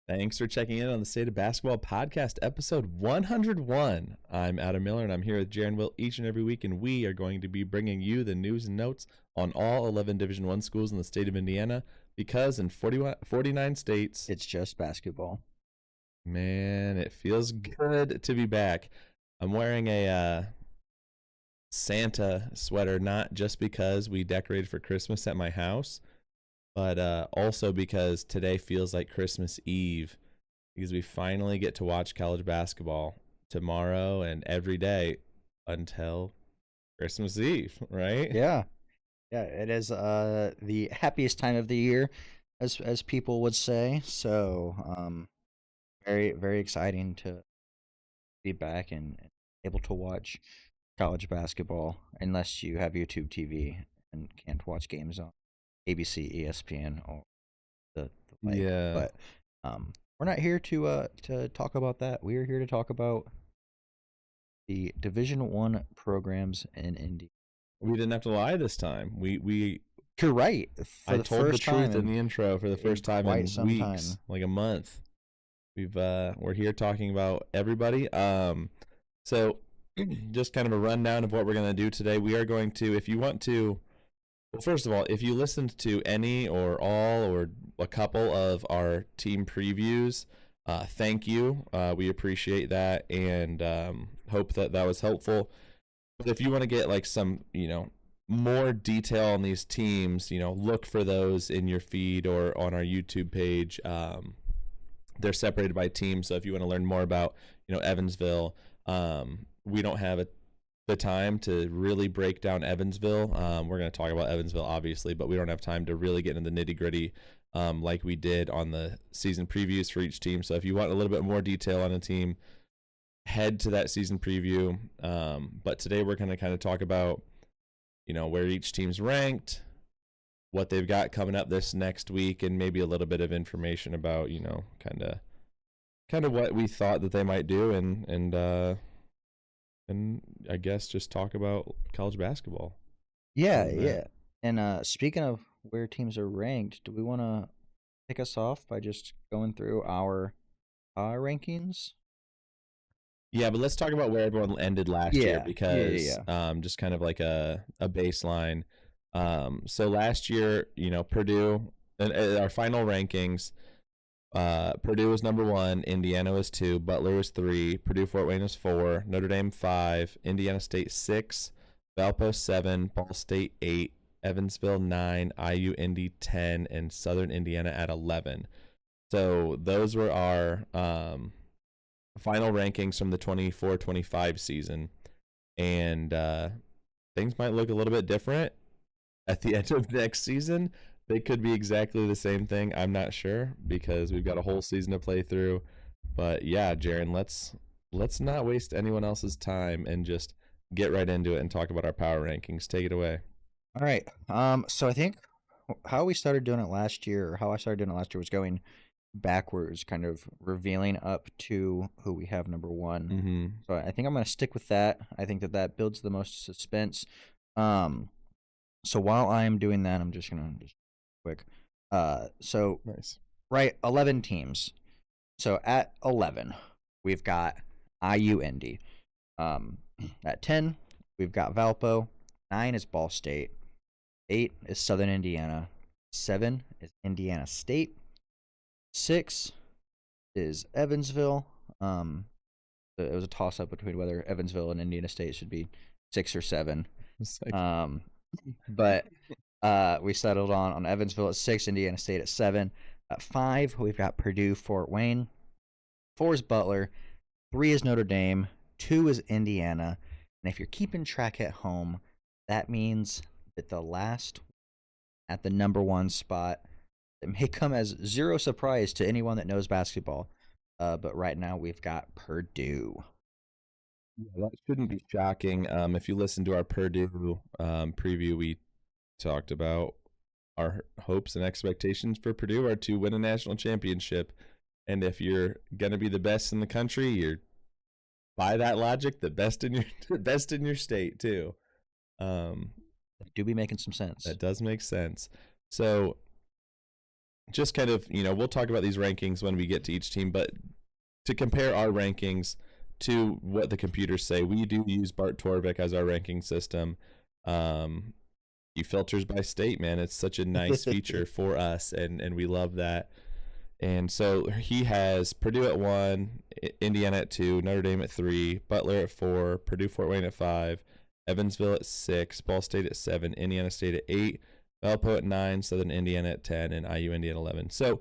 Thanks for checking in on the State of Basketball Podcast, episode 101. I'm Adam Miller, and I'm here with Jaren Will each and every week, and we are going to be bringing you the news and notes on all 11 Division I schools in the state of Indiana, because in 49 states, it's just basketball. Man, it feels good to be back. I'm wearing a Santa sweater, not just because we decorated for Christmas at my house, but also because today feels like Christmas Eve, because we finally get to watch college basketball tomorrow and every day until Christmas Eve, right? Yeah, it is the happiest time of the year, as people would say. So, very very exciting to be back and able to watch college basketball, unless you have YouTube TV and can't watch games on ABC, ESPN, or the like. Yeah. But we're not here to talk about that. We are here to talk about the Division I programs in Indy. We didn't have to lie this time. You're right. For I the told the first truth time in the intro for the first time in quite some weeks, time. like a month. We're here talking about everybody. So just kind of a rundown of what we're going to do today. We are going to, if you want to, well, first of all, if you listened to any or all or a couple of our team previews, thank you. We appreciate that and hope that was helpful. But if you want to get like some, more detail on these teams, look for those in your feed or on our YouTube page. They're separated by team, so if you want to learn more about, Evansville, we don't have the time to really break down Evansville. We're going to talk about Evansville, obviously, but we don't have time to really get into the nitty-gritty like we did on the season previews for each team. So if you want a little bit more detail on a team, head to that season preview. But today we're going to kind of talk about, where each team's ranked, what they've got coming up this next week, and maybe a little bit of information about, kind of what we thought that they might do, and I guess just talk about college basketball. Yeah. And speaking of where teams are ranked, do we want to kick us off by just going through our rankings? Yeah, but let's talk about where everyone ended last year, because Yeah. Just kind of like a baseline. So last year, Purdue, and our final rankings, Purdue was number 1, Indiana was 2, Butler was 3, Purdue Fort Wayne was 4, Notre Dame 5, Indiana State 6, Valpo 7, Ball State 8, Evansville 9, IU Indy 10, and Southern Indiana at 11. So those were our final rankings from the 24-25 season, and things might look a little bit different at the end of next season. They could be exactly the same thing. I'm not sure, because we've got a whole season to play through. But yeah, Jaren, let's not waste anyone else's time and just get right into it and talk about our power rankings. Take it away. All right. So I think how we started doing it last year, or how I started doing it last year, was going backwards, kind of revealing up to who we have number 1. Mm-hmm. So I think I'm going to stick with that. I think that builds the most suspense. So while I am doing that, I'm just gonna quick. So Nice. Right, 11 teams. So at 11, we've got IU Indy. At 10, we've got Valpo. 9 is Ball State. 8 is Southern Indiana. 7 is Indiana State. 6 is Evansville. It was a toss-up between whether Evansville and Indiana State should be 6 or 7. But we settled on Evansville at 6, Indiana State at 7. At 5, we've got Purdue Fort Wayne. 4 is Butler. 3 is Notre Dame. 2 is Indiana. And if you're keeping track at home, that means that the last at the number 1 spot, it may come as zero surprise to anyone that knows basketball. But right now we've got Purdue. Yeah, that shouldn't be shocking. If you listen to our Purdue preview, we talked about our hopes and expectations for Purdue are to win a national championship. And if you're going to be the best in the country, you're, by that logic, the best in your state too. Do be making some sense. That does make sense. So just kind of, we'll talk about these rankings when we get to each team, but to compare our rankings to what the computers say, we do use Bart Torvik as our ranking system. He filters by state, man. It's such a nice feature for us, and we love that. And so he has Purdue at 1, Indiana at 2, Notre Dame at 3, Butler at 4, Purdue Fort Wayne at 5, Evansville at 6, Ball State at 7, Indiana State at 8, Valpo at 9, Southern Indiana at 10, and IU Indiana 11. So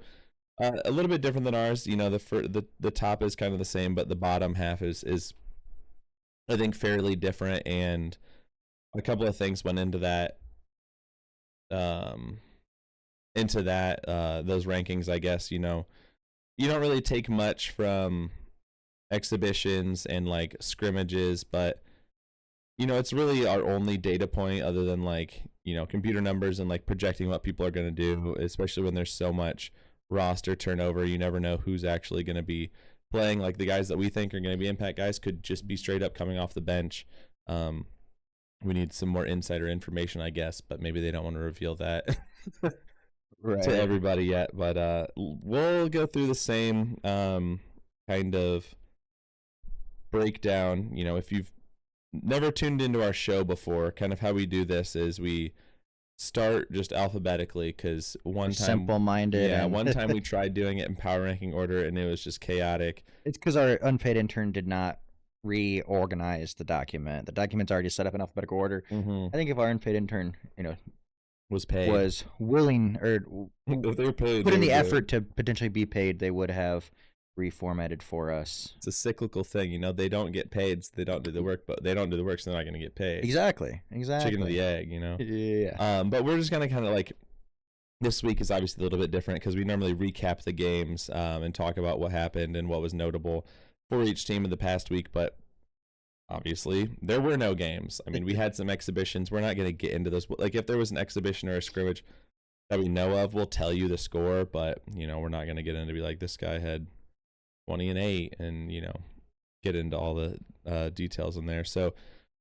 a little bit different than ours. The top is kind of the same, but the bottom half is I think fairly different, and a couple of things went into that. Those rankings, I guess. You don't really take much from exhibitions and like scrimmages, but it's really our only data point other than like computer numbers and like projecting what people are going to do, especially when there's so much roster turnover. You never know who's actually going to be playing. Like the guys that we think are going to be impact guys could just be straight up coming off the bench. We need some more insider information, I guess, but maybe they don't want to reveal that Right. to everybody yet. But we'll go through the same kind of breakdown. If you've never tuned into our show before, kind of how we do this is we start just alphabetically, because one time simple-minded. Yeah, one time we tried doing it in power ranking order and it was just chaotic. It's because our unpaid intern did not reorganize the document. The document's already set up in alphabetical order. Mm-hmm. I think if our unpaid intern, Was paid. was willing or If they were paid, put they in the would do it. effort to potentially be paid, they would have reformatted for us. It's a cyclical thing, they don't get paid, so they don't do the work, but they don't do the work, so they're not going to get paid. Exactly. Chicken or the egg, Yeah. But we're just going to kind of like, this week is obviously a little bit different because we normally recap the games and talk about what happened and what was notable for each team in the past week, but obviously there were no games. I mean, we had some exhibitions. We're not going to get into those. Like if there was an exhibition or a scrimmage that we know of, we'll tell you the score, but we're not going to get into be like, this guy had 20-8 and get into all the details in there. So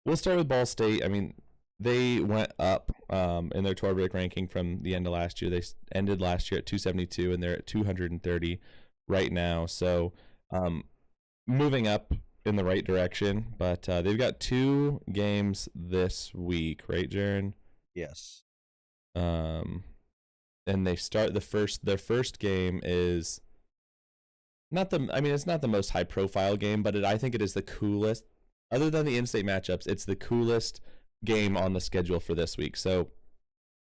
we'll start with Ball State. I mean, they went up in their Torvik ranking from the end of last year. They ended last year at 272 and they're at 230 right now. So moving up in the right direction, but they've got 2 games this week, right, Jaren? Yes. And they start their first game is it's not the most high profile game, but I think it is the coolest. Other than the in-state matchups, it's the coolest game on the schedule for this week. So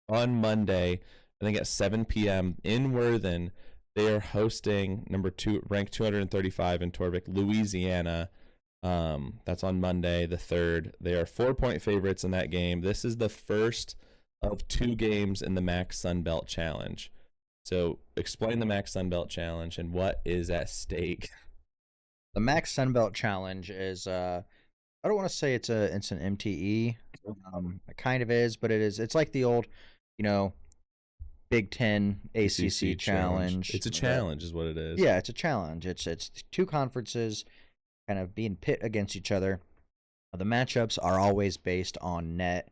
on Monday, I think at 7 p.m. in Worthen, they are hosting ranked 235 in Torvik, Louisiana. That's on Monday the 3rd. They are 4-point favorites in that game. This is the first of 2 games in the MAC Sunbelt Challenge. So explain the MAC Sunbelt Challenge and what is at stake. The MAC Sunbelt Challenge is I don't want to say it's an MTE. It kind of is, but it's like the old, Big Ten ACC challenge. It's a challenge, is what it is. Yeah, it's a challenge. It's 2 conferences kind of being pit against each other. The matchups are always based on net,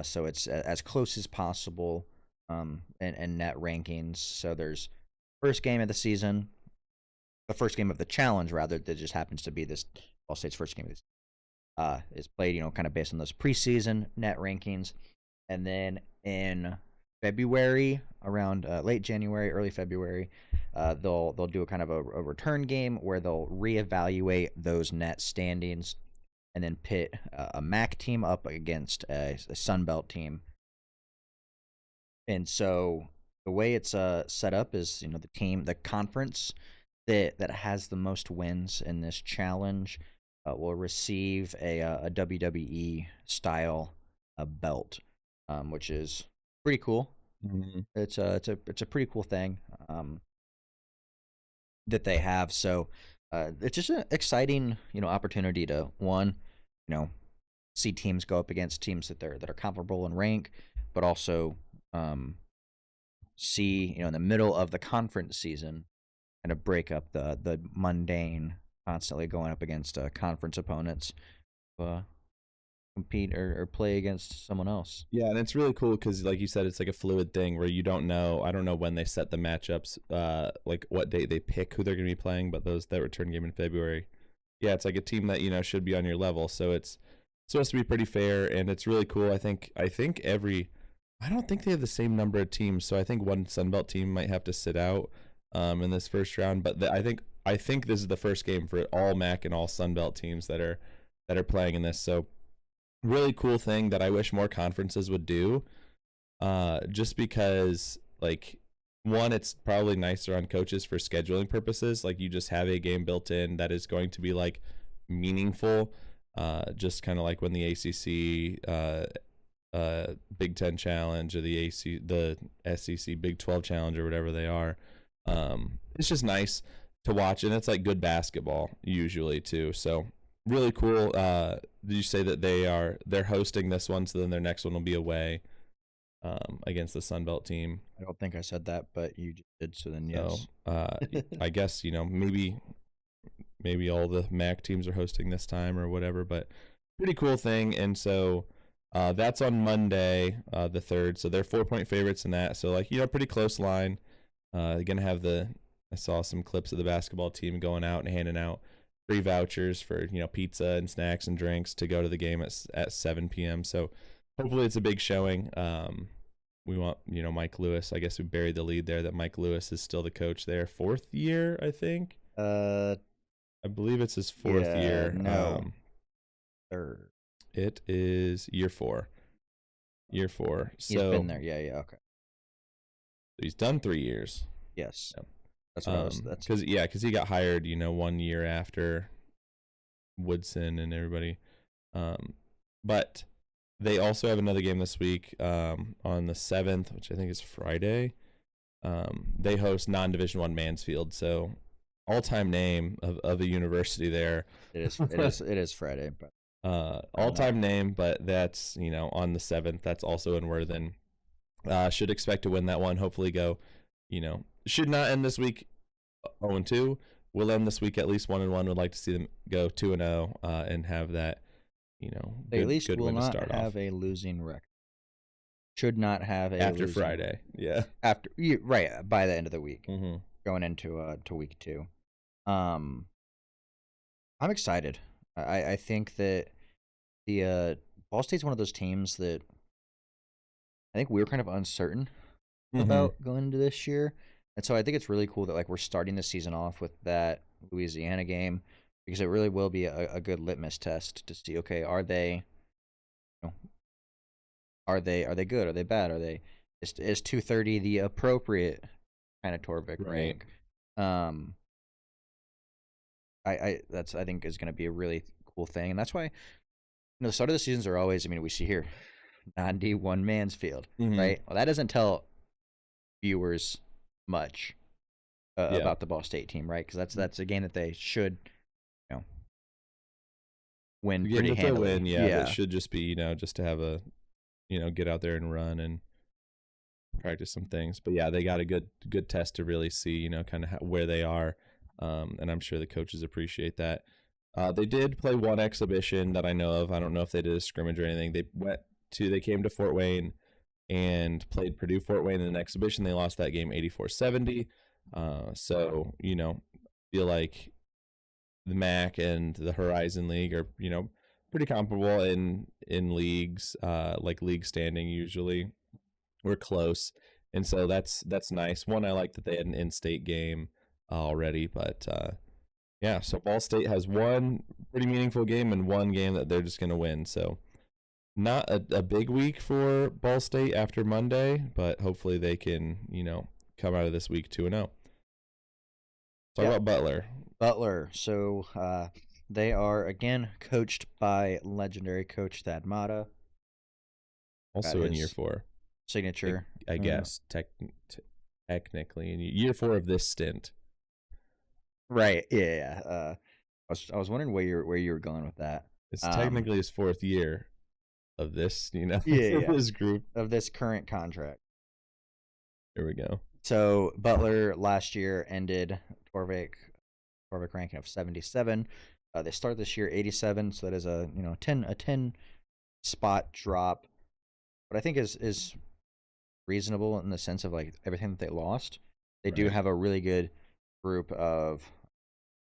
so it's as close as possible. And net rankings. So there's first game of the season, the first game of the challenge rather, that just happens to be this Ball State's first game of this is played, kind of based on those preseason net rankings. And then in February, around late January, early February, they'll do a kind of a return game where they'll reevaluate those net standings and then pit a MAC team up against a Sunbelt team. And so the way it's set up is, the conference that has the most wins in this challenge will receive a WWE style belt, which is pretty cool. Mm-hmm. It's a pretty cool thing that they have. So it's just an exciting opportunity to see teams go up against teams that are comparable in rank, but also see in the middle of the conference season kind of break up the mundane, constantly going up against conference opponents. compete or play against someone else. Yeah, and it's really cool because, like you said, it's like a fluid thing where you don't know. I don't know when they set the matchups, like what date they pick who they're going to be playing, but that return game in February. Yeah, it's like a team that should be on your level, so it's supposed to be pretty fair, and it's really cool. I think I don't think they have the same number of teams, so I think one Sunbelt team might have to sit out in this first round. But I think this is the first game for all MAC and all Sunbelt teams that are playing in this. So really cool thing that I wish more conferences would do. Just because, like, one, it's probably nicer on coaches for scheduling purposes. Like, you just have a game built in that is going to be like meaningful. Just kind of like when the ACC Big Ten Challenge or the SEC Big 12 Challenge or whatever they are. It's just nice to watch, and it's like good basketball usually too. So really cool. Did you say that they're hosting this one, so then their next one will be away against the Sunbelt team? I don't think I said that, but you just did. So then, So yes. I guess maybe all the MAC teams are hosting this time or whatever, but pretty cool thing. And so that's on Monday, the 3rd. So they're 4-point favorites in that. So, like, pretty close line. Gonna have I saw some clips of the basketball team going out and handing out free vouchers for pizza and snacks and drinks to go to the game at 7 p.m. So hopefully it's a big showing. We want Mike Lewis. I guess we buried the lead there that Mike Lewis is still the coach there, 4th year, I think. I believe it's his 4th year. No, 3rd. It is year 4. Year 4. He's been there. Yeah. Okay. He's done 3 years. Yes. Yeah. That's what I was. That's because he got hired, 1 year after Woodson and everybody. But they also have another game this week on the 7th, which I think is Friday. They host non-Division I Mansfield, so all-time name of a university there. It is Friday, but all-time name, but that's on the 7th. That's also in Worthen. Should expect to win that one. Hopefully go. Should not end this week 0-2. We'll end this week at least 1-1. Would like to see them go 2-0 and have that. They at least good will win to not start have off. a losing record. Should not have a After losing Friday. Yeah. Right by the end of the week, Mm-hmm. going into to week 2. I'm excited. I think that the Ball State's one of those teams that I think we were kind of uncertain about going into this year, and so I think it's really cool that like we're starting the season off with that Louisiana game, because it really will be a good litmus test to see, okay, are they good? Are they bad? Is 230 the appropriate kind of Torvik Right. rank? I think is going to be a really cool thing, and that's why the start of the seasons are always. I mean, we see here, 91 Mansfield, Mhm. right? Well, that doesn't tell viewers much Yeah. about the Ball State team, right? Because that's a game that they should, win The game pretty that they'll handily. win, yeah. It should just be, just to have a, get out there and run and practice some things. But yeah, they got a good test to really see, kind of where they are. And I'm sure the coaches appreciate that. They did play one exhibition that I know of. I don't know if they did a scrimmage or anything. They came to Fort Wayne and played Purdue Fort Wayne in an exhibition. They lost that game 84-70. So, feel like the MAC and the Horizon League are, pretty comparable in leagues, like league standing usually. We're close. And so that's nice. One, I like that they had an in-state game already, but yeah, so Ball State has one pretty meaningful game and one game that they're just going to win. So not a big week for Ball State after Monday, but hopefully they can, come out of this week 2-0. Talk about Butler. So they are again coached by legendary coach Thad Matta. Also in year 4. Signature, I guess, technically in year 4 of this stint. Right. Yeah. I was wondering where you were going with that. It's technically his 4th year of this, this group of this current contract. Here we go. So Butler last year ended Torvik ranking of 77. They start this year 87, so that is a 10 spot drop, but I think is reasonable in the sense of like everything that they lost. They do Right. have a really good group of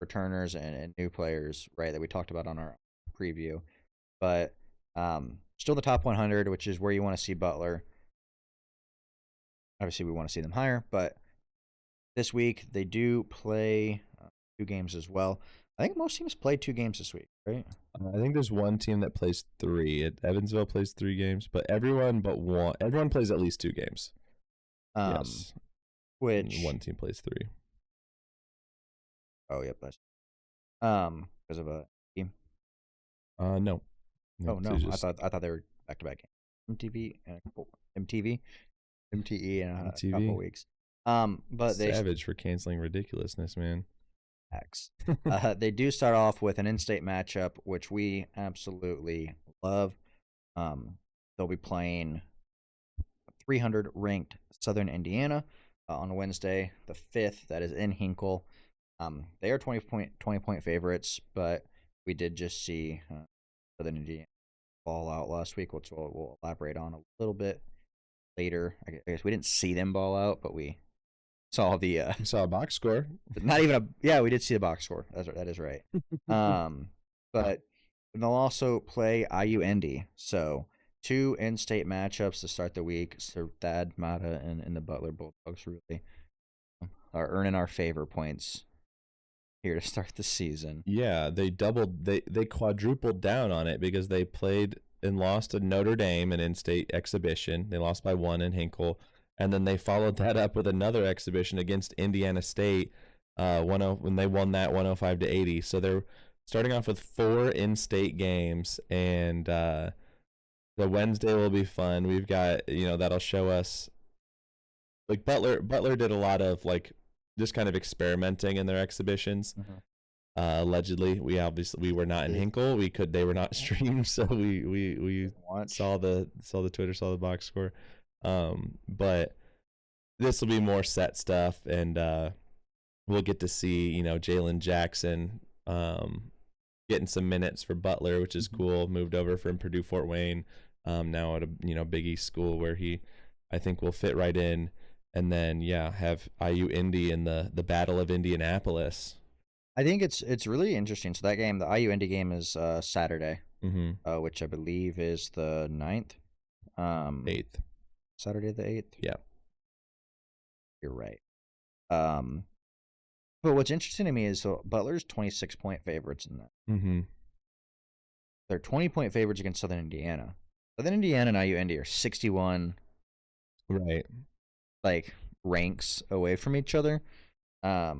returners and new players, right, that we talked about on our preview. But still the top 100, which is where you want to see Butler. Obviously, we want to see them higher, but this week they do play 2 games as well. I think most teams play 2 games this week, right? I think there's one team that plays three. Evansville plays 3 games, but everyone but one. Everyone plays at least 2 games. Um, Yes, and which one team plays three. oh yep, that's because of a team. No, no, Oh they no, just I thought they were back to back. MTV and a couple MTV MTE in a couple MTV. weeks. But they Savage for canceling ridiculousness, man. X. They do start off with an in-state matchup, which we absolutely love. They'll be playing 300 ranked Southern Indiana on Wednesday, the 5th. That is in Hinkle. They are 20 point favorites, but we did just see Southern Indiana fall out last week, which we'll elaborate on a little bit later. I guess we didn't see them ball out, but we saw the You saw a box score. not even a yeah, we did see the box score. That is right. But they'll also play IU Indy. So 2 in-state matchups to start the week. So Thad Mata and the Butler Bulldogs really are earning our favor points here to start the season. Yeah, they quadrupled down on it because they played and lost to Notre Dame an in-state exhibition. They lost by 1 in Hinkle, and then they followed that up with another exhibition against Indiana State. When they won that 105-80. So they're starting off with 4 in-state games, and the Wednesday will be fun. We've got that'll show us like Butler did a lot of like just kind of experimenting in their exhibitions. Mm-hmm. Allegedly, we were not in Hinkle. They were not streamed, so we saw the Twitter, saw the box score. But this will be more set stuff, and we'll get to see Jalen Jackson getting some minutes for Butler, which is cool. Moved over from Purdue Fort Wayne, now at a Big East school where he I think will fit right in. And then have IU Indy in the Battle of Indianapolis. I think it's really interesting. So that game, the IU Indy game, is Saturday, which I believe is the 9th. 8th. Saturday the 8th. Yeah, you're right. But what's interesting to me is so Butler's 26-point favorites in that. Mm-hmm. They're 20-point favorites against Southern Indiana. Southern Indiana and IU Indy are 61. Right. Like ranks away from each other. I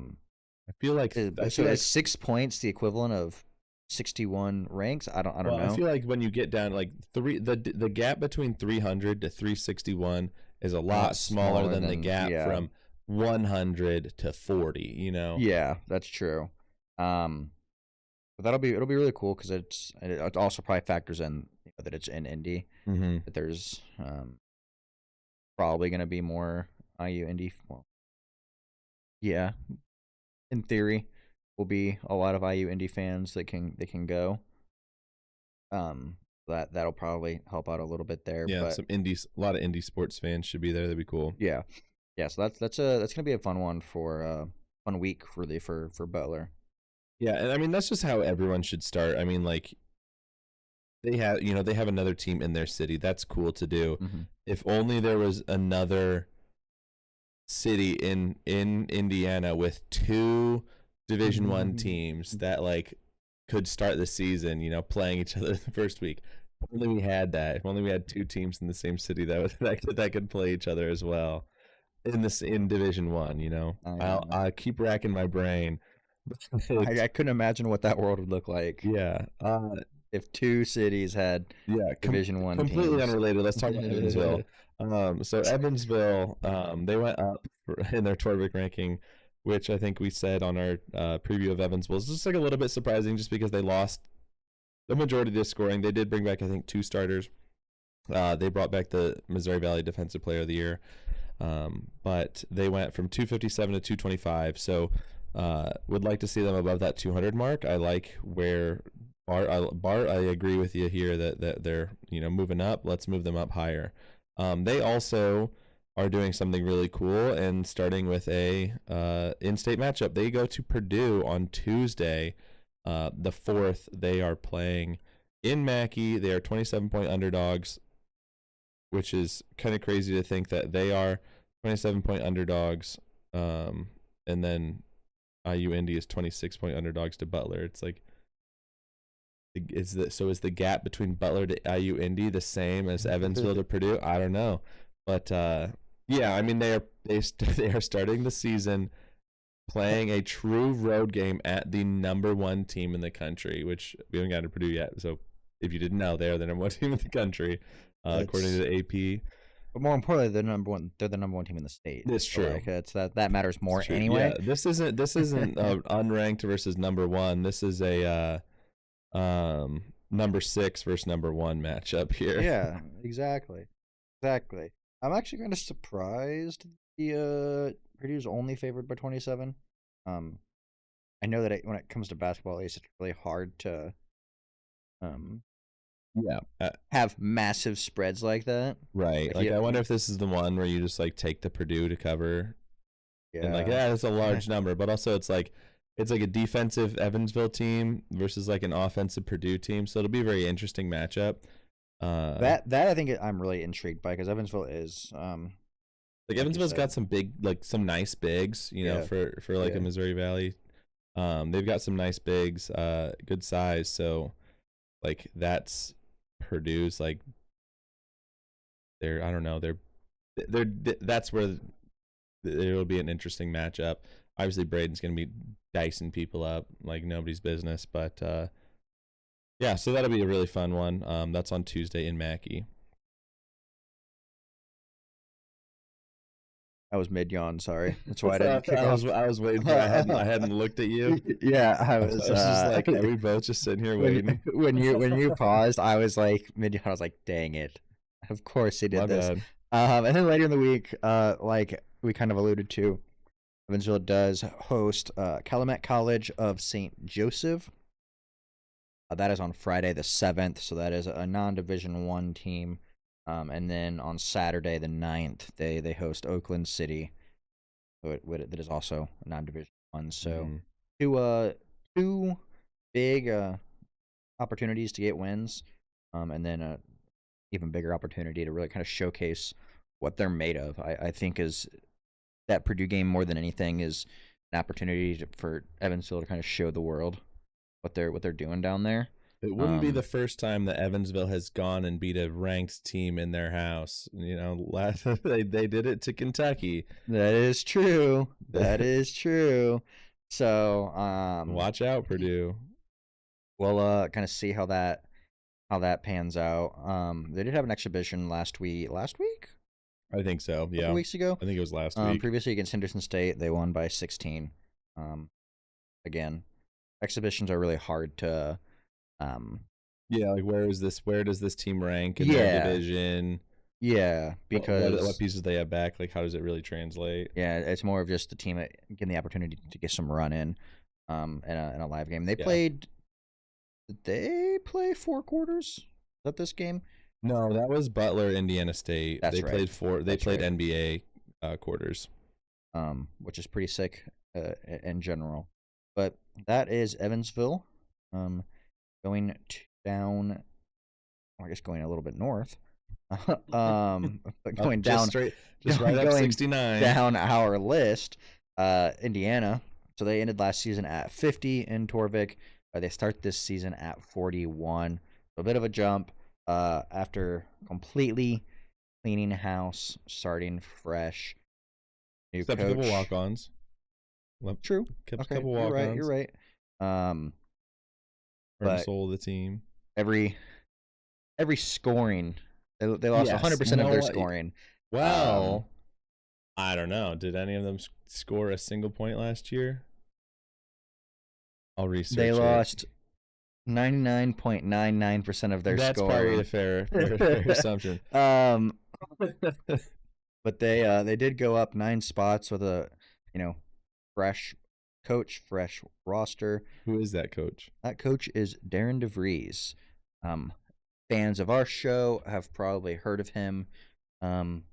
feel like is 6 points the equivalent of 61 ranks? I don't know. I feel like when you get down like the gap between 300 to 361 is a lot smaller than the gap from 100 to 40. Yeah, that's true. But it'll be really cool because it also probably factors in that it's in Indy. Mm-hmm. That there's probably going to be more IU Indy. Well, yeah, in theory, will be a lot of IU Indy fans that can go. That'll probably help out a little bit there. Yeah, but, a lot of indie sports fans should be there. That'd be cool. Yeah. So that's gonna be a fun one for fun week for Butler. Yeah, and I mean that's just how everyone should start. I mean, like they have another team in their city. That's cool to do. Mm-hmm. If only there was another city in Indiana with 2 Division I teams that like could start the season, playing each other the first week. If only we had that. If only we had 2 teams in the same city that could play each other as well in Division I. I'll keep racking my brain. I couldn't imagine what that world would look like. Yeah. If 2 cities had Division I completely teams. Unrelated. Let's talk about Evansville. So Evansville, they went up in their Torvik ranking, which I think we said on our preview of Evansville. It's just like a little bit surprising just because they lost the majority of their scoring. They did bring back, I think, 2 starters. They brought back the Missouri Valley Defensive Player of the Year. But they went from 257 to 225. So would like to see them above that 200 mark. I like where Bart, I agree with you here that they're moving up. Let's move them up higher. They also are doing something really cool and starting with a in-state matchup. They go to Purdue on Tuesday, the 4th. They are playing in Mackey. They are 27-point underdogs, which is kind of crazy to think that they are 27-point underdogs, and then IU Indy is 26-point underdogs to Butler. It's like, is the gap between Butler to IU Indy the same as Evansville to Purdue? I don't know, but yeah, I mean they are starting the season playing a true road game at the number 1 team in the country, which we haven't got to Purdue yet. So if you didn't know, they are the number 1 team in the country, according to the AP. But more importantly, they're number one. They're the number 1 team in the state. It's true. Like, that matters more anyway. Yeah, this isn't unranked versus number 1. This is a number 6 versus number 1 matchup here. Yeah, exactly. I'm actually kind of surprised the Purdue's only favored by 27. I know that when it comes to basketball, at least it's really hard to have massive spreads like that. Right. Like, I wonder if this is the one where you just like take the Purdue to cover. Yeah. And like, yeah, it's a large number, but also it's like a defensive Evansville team versus like an offensive Purdue team, so it'll be a very interesting matchup. That I think I'm really intrigued by, because Evansville is like Evansville's got some big, like some nice bigs, for like a Missouri Valley. They've got some nice bigs, good size. So like that's Purdue's like I don't know, that's where it'll be an interesting matchup. Obviously Braden's going to be dicing people up like nobody's business, but yeah, so that'll be a really fun one. That's on Tuesday in Mackey. I was mid yawn, sorry. That's why I didn't kick I was waiting for I hadn't looked at you. Yeah, I was just like, are we both just sitting here waiting? When you paused, I was like mid yawn. I was like, dang it. Of course he did this. And then later in the week, like we kind of alluded to, Evansville does host Calumet College of St. Joseph. That is on Friday the 7th, so that is a non-Division I team. And then on Saturday the 9th, they host Oakland City, that is also a non-Division I. So two big opportunities to get wins, and then a even bigger opportunity to really kind of showcase what they're made of. I think is that Purdue game, more than anything, is an opportunity for Evansville to kind of show the world what they're doing down there. It wouldn't be the first time that Evansville has gone and beat a ranked team in their house. Last they did it to Kentucky. That is true. So watch out, Purdue. We'll kind of see how that pans out. They did have an exhibition last week. I think so. Yeah. A couple weeks ago. I think it was last week. Previously against Henderson State, they won by 16. Again, exhibitions are really hard to. Like where does this team rank in their division? Yeah, because what pieces they have back? Like, how does it really translate? Yeah, it's more of just the team getting the opportunity to get some run in a live game. They played. Did they play 4 quarters? Is that this game? No, that was Butler, Indiana State. They played NBA quarters, which is pretty sick in general. But that is Evansville. Going going a little bit north. But going down straight, right up 69 down our list. Indiana. So they ended last season at 50 in Torvik. They start this season at 41. So a bit of a jump after completely cleaning house, starting fresh. New Except coach. a couple walk-ons. True. Kept a couple walk-ons. You're right. But soul of the team. Every scoring, they lost 100% of their scoring. Well, I don't know. Did any of them score a single point last year? I'll research. They lost 99.99% of their That's scoring. probably a fair assumption. But they did go up 9 spots with a fresh coach, fresh roster. Who is that coach? That coach is Darren DeVries. Fans of our show have probably heard of him um,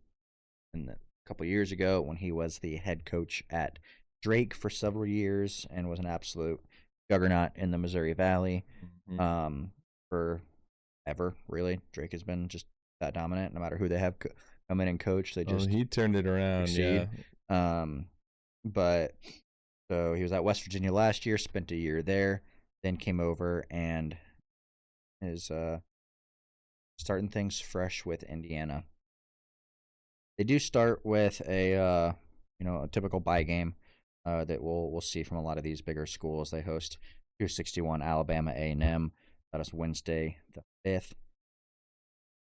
a couple years ago when he was the head coach at Drake for several years and was an absolute juggernaut in the Missouri Valley for ever, really. Drake has been just that dominant. No matter who they have come in and coach, they just he turned it around, succeed. But so he was at West Virginia last year, spent a year there, then came over and is starting things fresh with Indiana. They do start with a typical bye game that we'll see from a lot of these bigger schools. They host 261 Alabama A&M. That is Wednesday the 5th.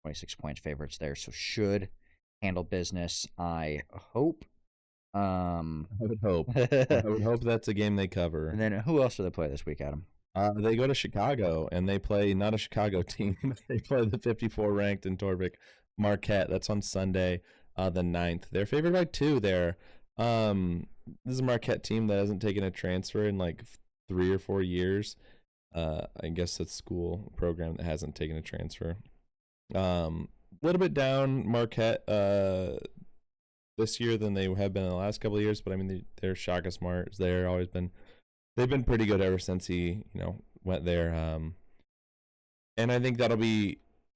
26 points favorites there, so should handle business. I hope. I would hope. I would hope that's a game they cover. And then who else do they play this week, Adam? They go to Chicago and they play not a Chicago team. They play the 54 ranked in Torvik Marquette. That's on Sunday, the 9th. They're favored by 2 there. This is a Marquette team that hasn't taken a transfer in like 3 or 4 years. I guess it's a school program that hasn't taken a transfer. A little bit down Marquette this year than they have been in the last couple of years, but I mean they're Shaka Smart. They've been pretty good ever since he went there. And I think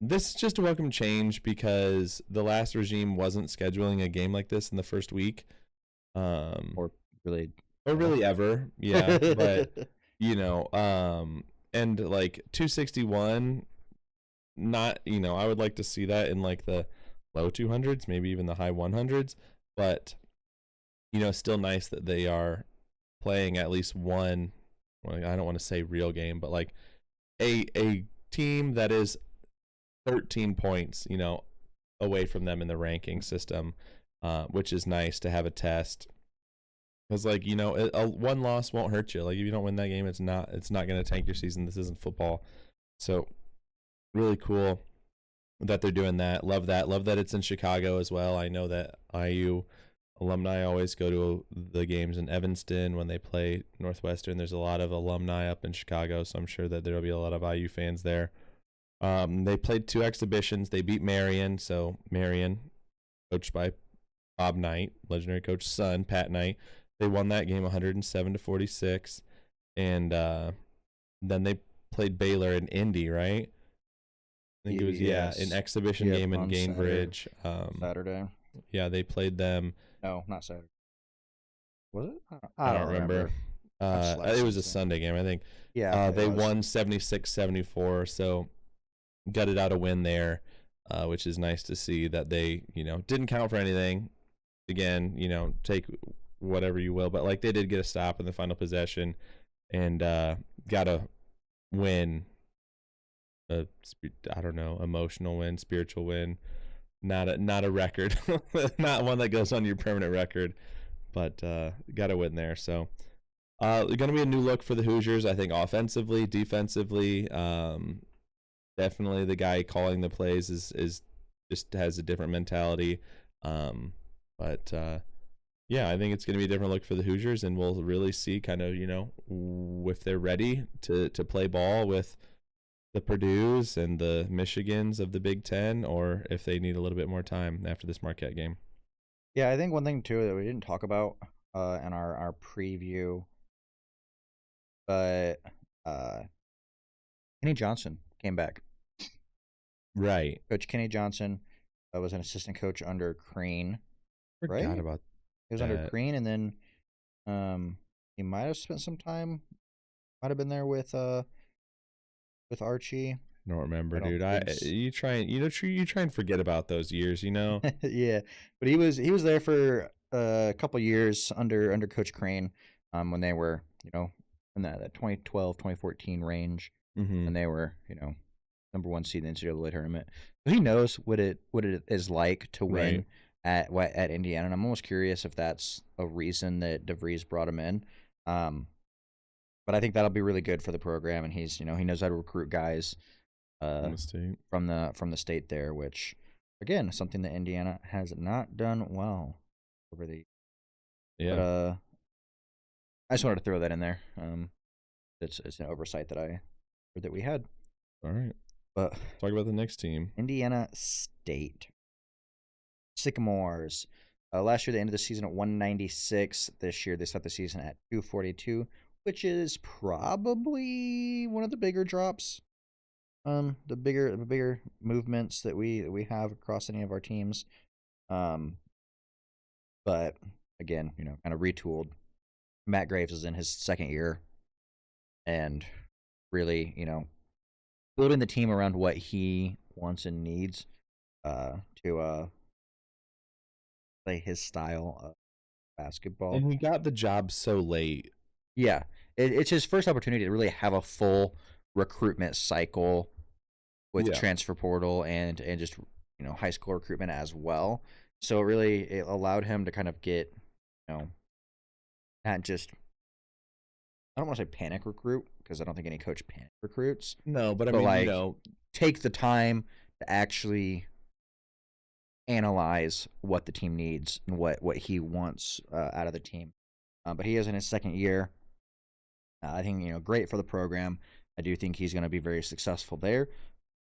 this is just a welcome change because the last regime wasn't scheduling a game like this in the first week, or really ever. Yeah, but and like 261. Not, I would like to see that in like the low 200s, maybe even the high 100s, but still nice that they are playing at least one, well, I don't want to say real game, but like a team that is 13 points, away from them in the ranking system, which is nice to have a test. Because one loss won't hurt you. Like if you don't win that game, it's not going to tank your season. This isn't football. So really cool that they're doing that. Love that. Love that it's in Chicago as well. I know that IU alumni always go to the games in Evanston when they play Northwestern. There's a lot of alumni up in Chicago, so I'm sure that there'll be a lot of IU fans there. They played 2 exhibitions. They beat Marion. So Marion, coached by Bob Knight, legendary coach's son, Pat Knight. They won that game 107-46. And then they played Baylor in Indy, right? I think it was an exhibition game in Gainbridge. Saturday. Yeah, they played them. No, not Saturday. Was it? I don't remember. It was a Sunday game, I think. Yeah. They won 76-74, so gutted out a win there, which is nice to see that they, didn't count for anything. Again, take whatever you will, but like they did get a stop in the final possession and got a win. Emotional win, spiritual win, not a record, not one that goes on your permanent record, but got a win there. So going to be a new look for the Hoosiers, I think, offensively, defensively. Definitely the guy calling the plays is just has a different mentality. But I think it's going to be a different look for the Hoosiers, and we'll really see kind of, if they're ready to play ball with the Purdue's and the Michigans of the Big Ten, or if they need a little bit more time after this Marquette game. Yeah, I think one thing too that we didn't talk about in our preview, but Kenny Johnson came back. Right. Coach Kenny Johnson was an assistant coach under Crean. Forgot about He was under Crean, and then he might have spent some time, might have been there with Archie. I don't remember, dude. You try and forget about those years, Yeah, but he was there for a couple years under Coach Crane, when they were in that 2012 2014 range, and they were number 1 seed in the NCAA tournament. So he knows what it is like to win at Indiana, and I'm almost curious if that's a reason that DeVries brought him in. But I think that'll be really good for the program, and he's he knows how to recruit guys from the state there, which again is something that Indiana has not done well over the. Yeah. I just wanted to throw that in there. It's an oversight that we had. All right. But Talk about the next team. Indiana State Sycamores. Last year they ended the season at 196. This year they start the season at 242, which is probably one of the bigger drops. The bigger movements that we have across any of our teams. But again, kind of retooled. Matt Graves is in his second year, and really, building the team around what he wants and needs to play his style of basketball. And he got the job so late. Yeah, it's his first opportunity to really have a full recruitment cycle with transfer portal and just high school recruitment as well. So it allowed him to kind of get not just, I don't want to say panic recruit because I don't think any coach panic recruits. No, but I mean, take the time to actually analyze what the team needs and what he wants out of the team. But he is in his second year. I think great for the program. I do think he's going to be very successful there.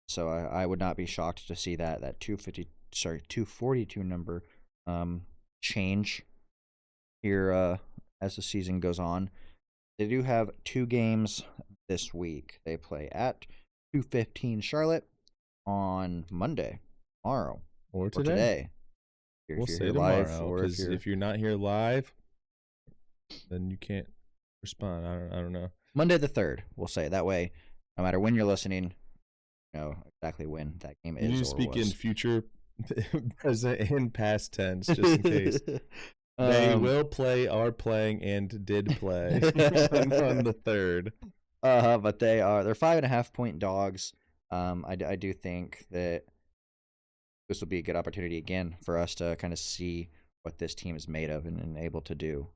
So I would not be shocked to see that 242 number change here as the season goes on. They do have 2 games this week. They play at 2:15 Charlotte on Monday, tomorrow, or today. We'll say tomorrow, because if you're not here live, then you can't respond. I don't know. Monday the 3rd, we'll say. That way, no matter when you're listening, you know exactly when that game is. You speak in future, present, and past tense, just in case. They are playing, and did play on the 3rd. But they're 5.5-point dogs. I do think that this will be a good opportunity again for us to kind of see what this team is made of and able to do.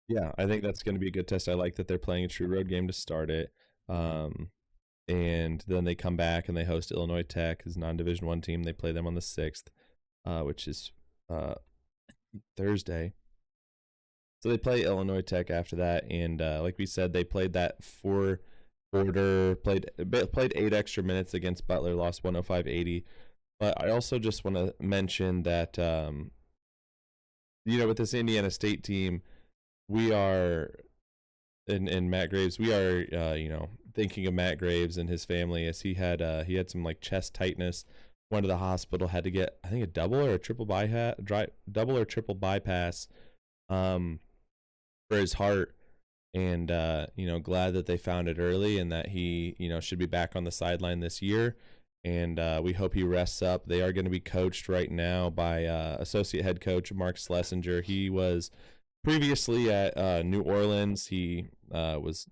Yeah, I think that's going to be a good test. I like that they're playing a true road game to start it. And then they come back and they host Illinois Tech, as a non-Division I team. They play them on the 6th, which is Thursday. So they play Illinois Tech after that, and like we said, they played that played 8 extra minutes against Butler, lost 105-80. But I also just want to mention that with this Indiana State team, we are and Matt Graves, we are thinking of Matt Graves and his family, as he had some like chest tightness. Went to the hospital, had to get, I think, a double or triple bypass for his heart, and glad that they found it early and that he should be back on the sideline this year, and we hope he rests up. They are going to be coached right now by associate head coach Mark Schlesinger. He was previously at New Orleans. He was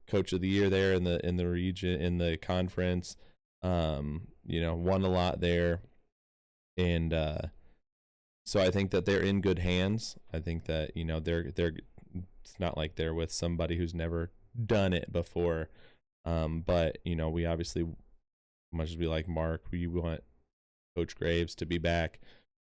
coach of the year there in the region, in the conference. Won a lot there, and so I think that they're in good hands. I think that they're it's not like they're with somebody who's never done it before, but we obviously, much as we like Mark, we want Coach Graves to be back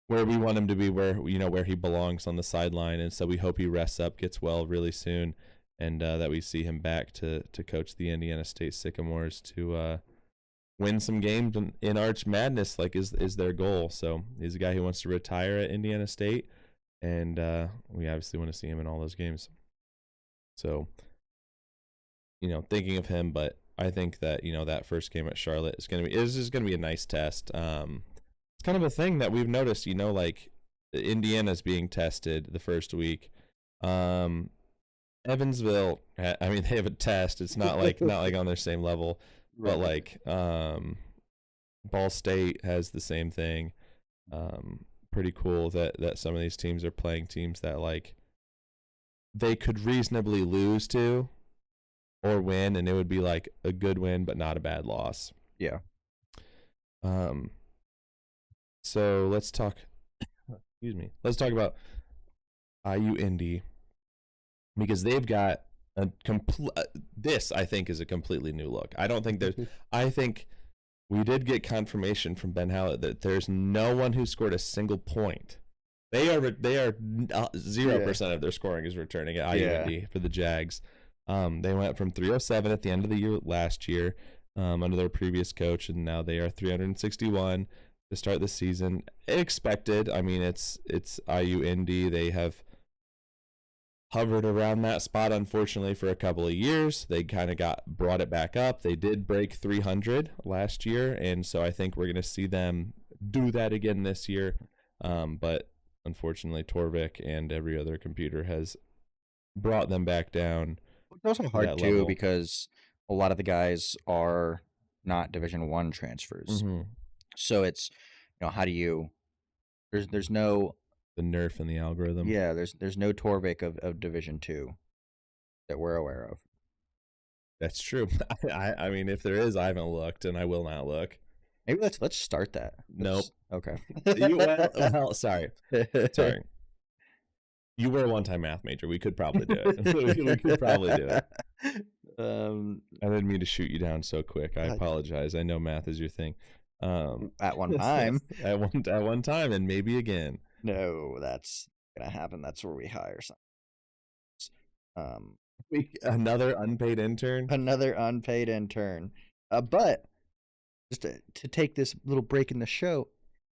where we want him to be, where he belongs, on the sideline, and so we hope he rests up, gets well really soon, and that we see him back to coach the Indiana State Sycamores to win some games in Arch Madness, like is their goal. So he's a guy who wants to retire at Indiana State, and we obviously want to see him in all those games. So, thinking of him, but I think that that first game at Charlotte is going to be a nice test. It's kind of a thing that we've noticed, like Indiana's being tested the first week. Evansville, I mean, they have a test. It's not like on their same level. But like Ball State has the same thing. Pretty cool that some of these teams are playing teams that like they could reasonably lose to or win, and it would be like a good win but not a bad loss. Yeah. So let's talk about IU Indy, because they've got this, I think, is a completely new look. I think we did get confirmation from Ben Hallett that there's no one who scored a single point They are Yeah. 0% of their scoring is returning at Yeah. IUND for the Jags. They went from 307 at the end of the year last year under their previous coach, and now they are 361 to start the season. Expected. I mean, it's IUND. They have hovered around that spot, unfortunately, for a couple of years. They kind of brought it back up. They did break 300 last year, and so I think we're going to see them do that again this year. But unfortunately, Torvik and every other computer has brought them back down It's also to hard that too level. because a lot of the guys are not Division 1 transfers. Mm-hmm. So it's, how do you there's no The nerf in the algorithm. yeah, there's no Torvik of Division 2 that we're aware of. That's true. I mean, if there is, I haven't looked, and I will not look. Maybe let's start that. Nope. Okay. Sorry. You were a one-time math major. We could probably do it. We could probably do it. I didn't mean to shoot you down so quick. I apologize. I know math is your thing. At one time. at one time, and maybe again. No, that's gonna happen. That's where we hire some. Another unpaid intern. Another unpaid intern. But just to take this little break in the show,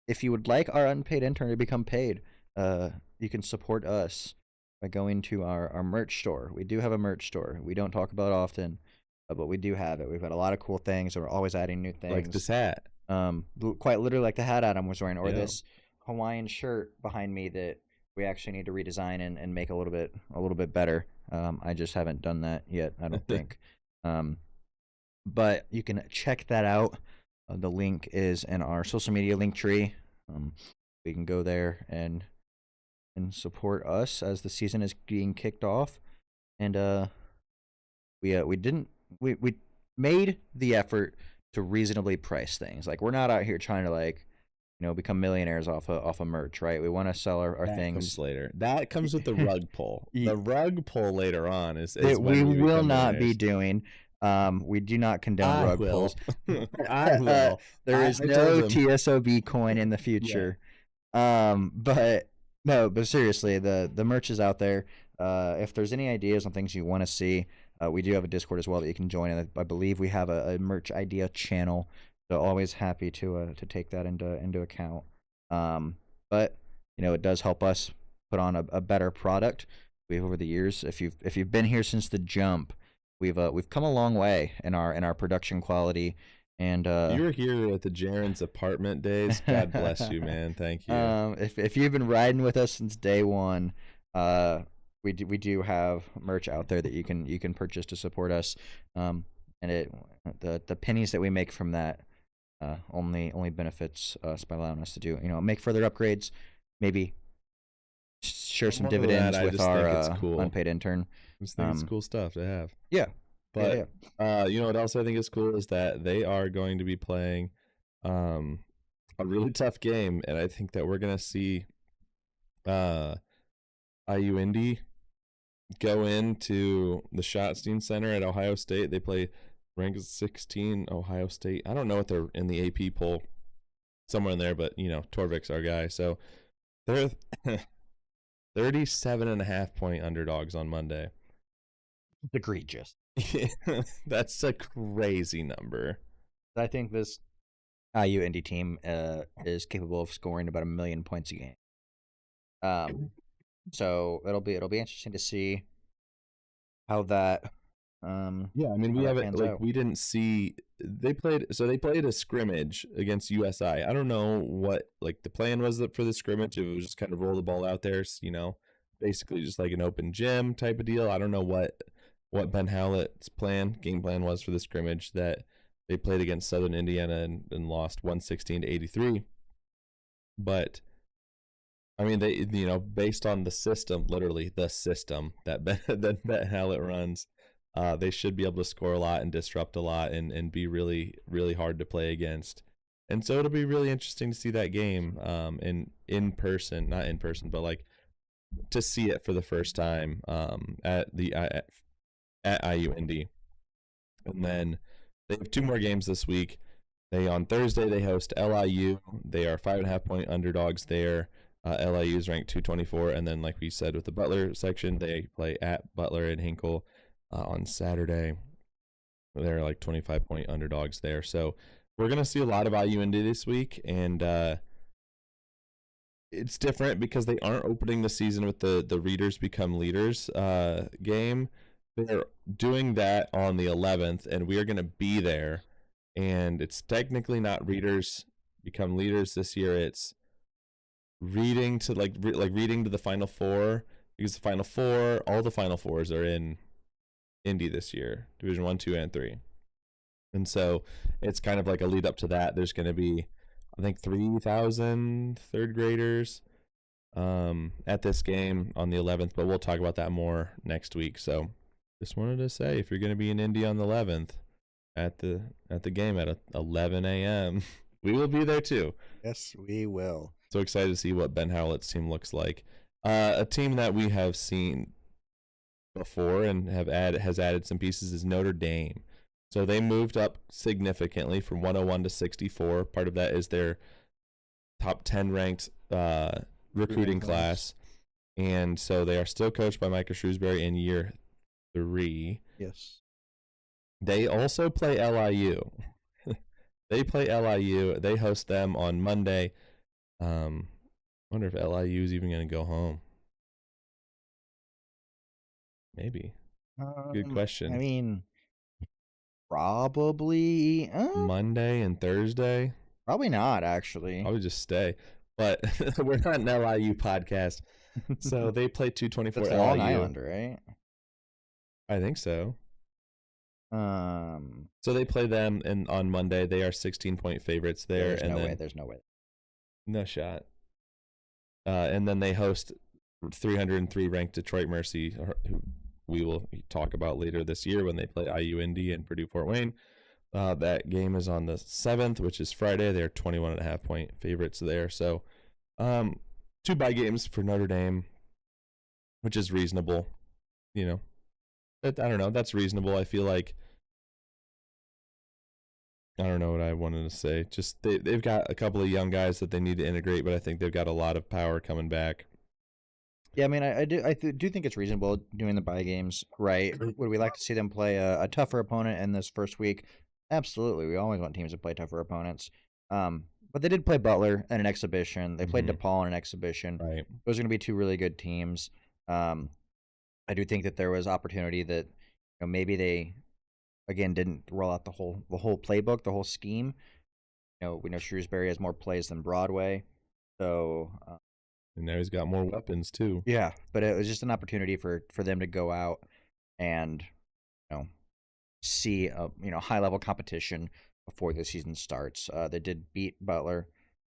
if you would like our unpaid intern to become paid, you can support us by going to our merch store. We do have a merch store. We don't talk about it often, but we do have it. We've got a lot of cool things, and we're always adding new things. Like this hat. Quite literally like the hat Adam was wearing, or this Hawaiian shirt behind me that we actually need to redesign and make a little bit better. I just haven't done that yet, I don't think. But you can check that out. The link is in our social media link tree. We can go there and support us as the season is being kicked off. And we made the effort to reasonably price things. Like, we're not out here trying to become millionaires off of merch, right? We want to sell our that things comes later. That comes with the rug pull. The rug pull later on is we when will not be doing. We do not condone rug pulls. I will. There is no TSOB coin in the future. Yeah. But seriously, the merch is out there. If there's any ideas on things you want to see, we do have a Discord as well that you can join. And I believe we have a merch idea channel. So always happy to take that into account. But it does help us put on a better product. Over the years, if you've been here since the jump, we've come a long way in our production quality. And you were here at the Jaren's apartment days. God bless you, man. Thank you. If you've been riding with us since day one, we do have merch out there that you can purchase to support us. And the pennies that we make from that only benefits us by allowing us to do make further upgrades, maybe share some dividends with our unpaid intern. I just think it's cool stuff to have. Yeah. But what else I think is cool is that they are going to be playing a really tough game, and I think that we're gonna see IUND go into the Schottenstein Center at Ohio State. They play ranked 16 Ohio State. I don't know what they're in the AP poll, somewhere in there, but Torvik's our guy. So they're 37.5 point underdogs on Monday. Egregious. That's a crazy number. I think this IUND team is capable of scoring about 1 million points a game. So it'll be interesting to see how that. Yeah, I mean, we haven't we didn't see they played a scrimmage against USI. I don't know what the plan was for the scrimmage. It was just kind of roll the ball out there, basically just like an open gym type of deal. I don't know what Ben Howlett's game plan was for the scrimmage that they played against Southern Indiana and lost 116-83. But I mean, they based on the system, literally the system that Ben Howlett runs, they should be able to score a lot and disrupt a lot and be really, really hard to play against. And so it'll be really interesting to see that game in person, not in person, but to see it for the first time at IUND. And then they have 2 more games this week. On Thursday they host LIU. They are 5.5 point underdogs there. LIU is ranked 224, and then like we said with the Butler section, they play at Butler and Hinkle on Saturday. They're like 25-point underdogs there, so we're gonna see a lot of IU Indy this week, and it's different because they aren't opening the season with the Readers Become Leaders game. They're doing that on the 11th, and we are going to be there. And it's technically not Readers Become Leaders this year. It's reading to reading to the Final Four, because the Final Four, all the Final Fours are in Indy this year, Division 1, 2, and 3. And so it's kind of like a lead up to that. There's going to be, I think, 3,000 third graders at this game on the 11th, but we'll talk about that more next week. So just wanted to say, if you're going to be in Indy on the 11th at the game at 11 a.m., we will be there too. Yes, we will. So excited to see what Ben Howlett's team looks like. A team that we have seen before and has added some pieces is Notre Dame. So they moved up significantly from 101 to 64. Part of that is their top 10 ranked recruiting class. And so they are still coached by Micah Shrewsbury in year 3. Yes. They also play LIU. They play LIU. They host them on Monday. Wonder if LIU is even going to go home. Maybe. Good question. I mean, probably Monday and Thursday. Probably not, actually. I would just stay. But we're not an LIU podcast. So they play 224 That's LIU. Long Island, right? I think so. So they play them on Monday. They are 16-point favorites there. There's no way. No shot. And then they host 303 ranked Detroit Mercy, who we will talk about later this year when they play IU Indy and Purdue Fort Wayne. That game is on the 7th, which is Friday. They're 21.5-point favorites there. So 2 bye games for Notre Dame, which is reasonable. You know, I don't know. That's reasonable. I feel like, I don't know what I wanted to say. Just they've got a couple of young guys that they need to integrate, but I think they've got a lot of power coming back. Yeah, I mean, I do think it's reasonable doing the bye games, right? Would we like to see them play a tougher opponent in this first week? Absolutely. We always want teams to play tougher opponents. But they did play Butler in an exhibition. They played DePaul in an exhibition. Right. Those are going to be 2 really good teams. I do think that there was opportunity that maybe they, again, didn't roll out the whole playbook, the whole scheme. We know Shrewsbury has more plays than Broadway, so. And now he's got more weapons too. Yeah, but it was just an opportunity for them to go out and see a high level competition before the season starts. They did beat Butler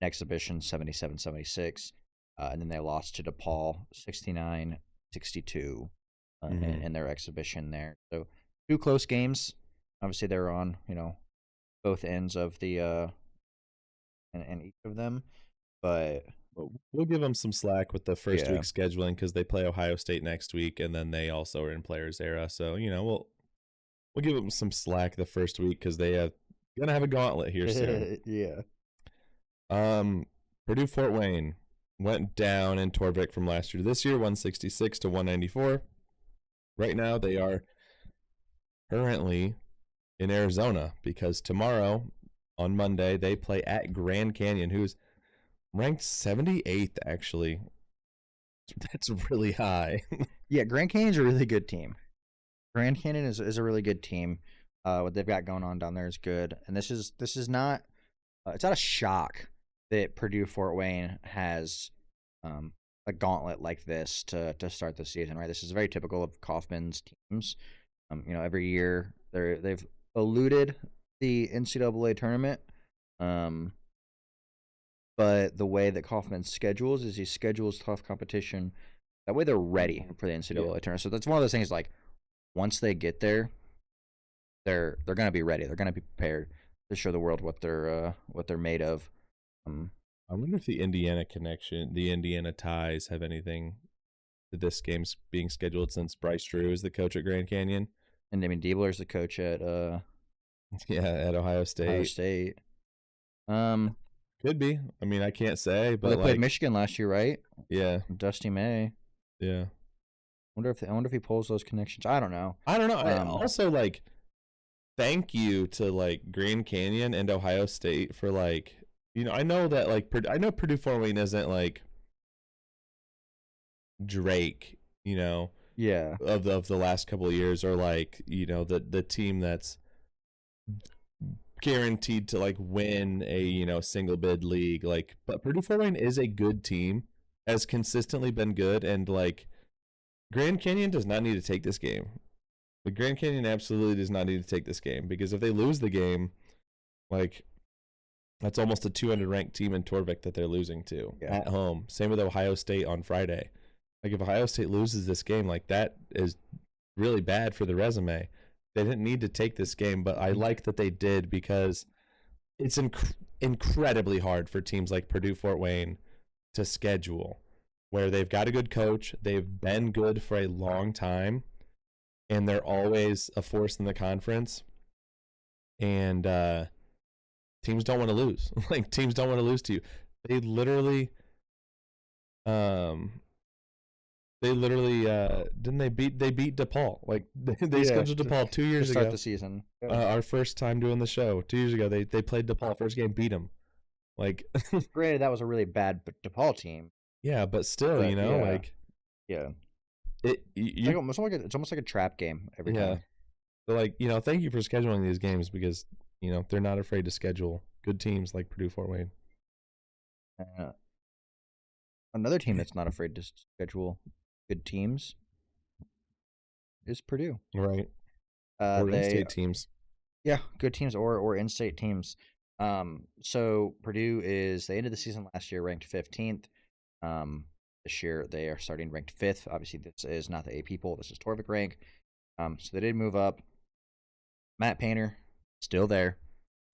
in exhibition 77-76, and then they lost to DePaul 69-62 in their exhibition there. So 2 close games. Obviously, they're on both ends of the and each of them, but. We'll give them some slack with the first week scheduling because they play Ohio State next week, and then they also are in Players Era. So we'll give them some slack the first week because they are gonna have a gauntlet here soon. Yeah. Purdue Fort Wayne went down in Torvik from last year to this year, 166 to 194. Right now they are currently in Arizona because tomorrow on Monday they play at Grand Canyon, who's ranked 78th, actually. That's really high. Yeah, Grand Canyon's a really good team. Grand Canyon is a really good team. What they've got going on down there is good. And this is not it's not a shock that Purdue Fort Wayne has a gauntlet like this to start the season, right? This is very typical of Kaufman's teams. Every year they've eluded the NCAA tournament. But the way that Kaufman schedules is he schedules tough competition. That way they're ready for the NCAA tournament. So that's one of those things, like, once they get there, they're going to be ready. They're going to be prepared to show the world what they're made of. I wonder if the Indiana connection, the Indiana ties have anything to this game being scheduled, since Bryce Drew is the coach at Grand Canyon. And I mean, Diebler's the coach at at Ohio State. Could be. I mean, I can't say, Well, they but played like, Michigan last year, right? yeah, Dusty May. yeah. I wonder if he pulls those connections. I don't know. I don't know. I Um, also like thank you to like Grand Canyon and Ohio State for like, I know that like I know Purdue Fort Wayne isn't like Drake, yeah, of the last couple of years, or like the team that's guaranteed to like win a single bid league, like, but Purdue Fort Wayne is a good team, has consistently been good, and like Grand Canyon does not need to take this game. The Grand Canyon absolutely does not need to take this game, because if they lose the game, like, that's almost a 200 ranked team in Torvik that they're losing to yeah, at home. Same with Ohio State on Friday. Like, if Ohio State loses this game, like, that is really bad for the resume. They didn't need to take this game, but I like that they did, because it's incredibly hard for teams like Purdue Fort Wayne to schedule, where they've got a good coach, they've been good for a long time, and they're always a force in the conference. And teams don't want to lose. Like, teams don't want to lose to you. They literally, um, didn't they beat DePaul? Like, they yeah. scheduled DePaul 2 To years start ago. the season. Our first time doing the show 2 years ago, they played DePaul first game, beat them. Like, Granted, that was a really bad DePaul team. yeah, but still, But yeah, like, yeah. you It's almost like a trap game every yeah. time. So, like, thank you for scheduling these games, because they're not afraid to schedule good teams like Purdue Fort Wayne. Another team that's not afraid to schedule good teams is Purdue. Right. Or They in-state teams. Yeah, good teams or in-state teams. So Purdue they ended the season last year ranked 15th. This year they are starting ranked 5th. Obviously, this is not the AP poll. This is Torvik rank. So they did move up. Matt Painter still there,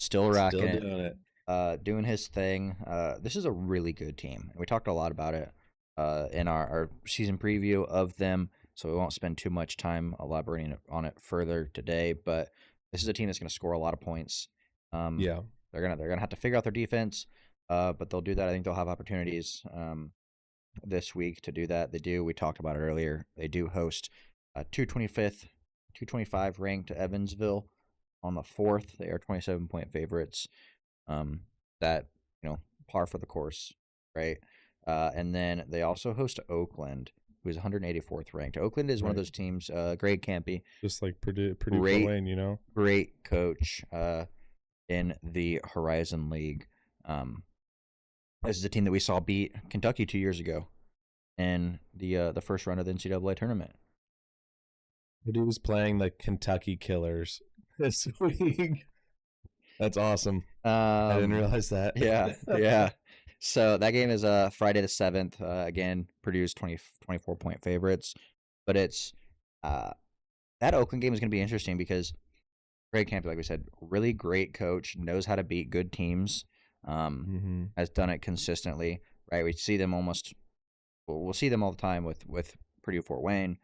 still rocking Still doing it. doing his thing. This is a really good team. We talked a lot about it in our season preview of them, so we won't spend too much time elaborating on it further today. But this is a team that's going to score a lot of points. Yeah. They're gonna have to figure out their defense, but they'll do that. I think they'll have opportunities this week to do that. They do. We talked about it earlier. They do host 225th, 225 ranked Evansville on the 4th. They are 27-point favorites. That par for the course, right? And then they also host Oakland, who is 184th ranked. Oakland is one of those teams. Greg Campy, just like Purdue Fort Wayne, great coach in the Horizon League. This is a team that we saw beat Kentucky 2 years ago in the first round of the NCAA tournament. Purdue's playing the Kentucky Killers this week. That's awesome. I didn't realize that. Yeah, yeah. So that game is Friday the 7th. Again, Purdue's 24-point favorites, but it's that Oakland game is going to be interesting because Greg Campbell, like we said, really great coach, knows how to beat good teams. Has done it consistently. Right, we see them we'll see them all the time with Purdue Fort Wayne.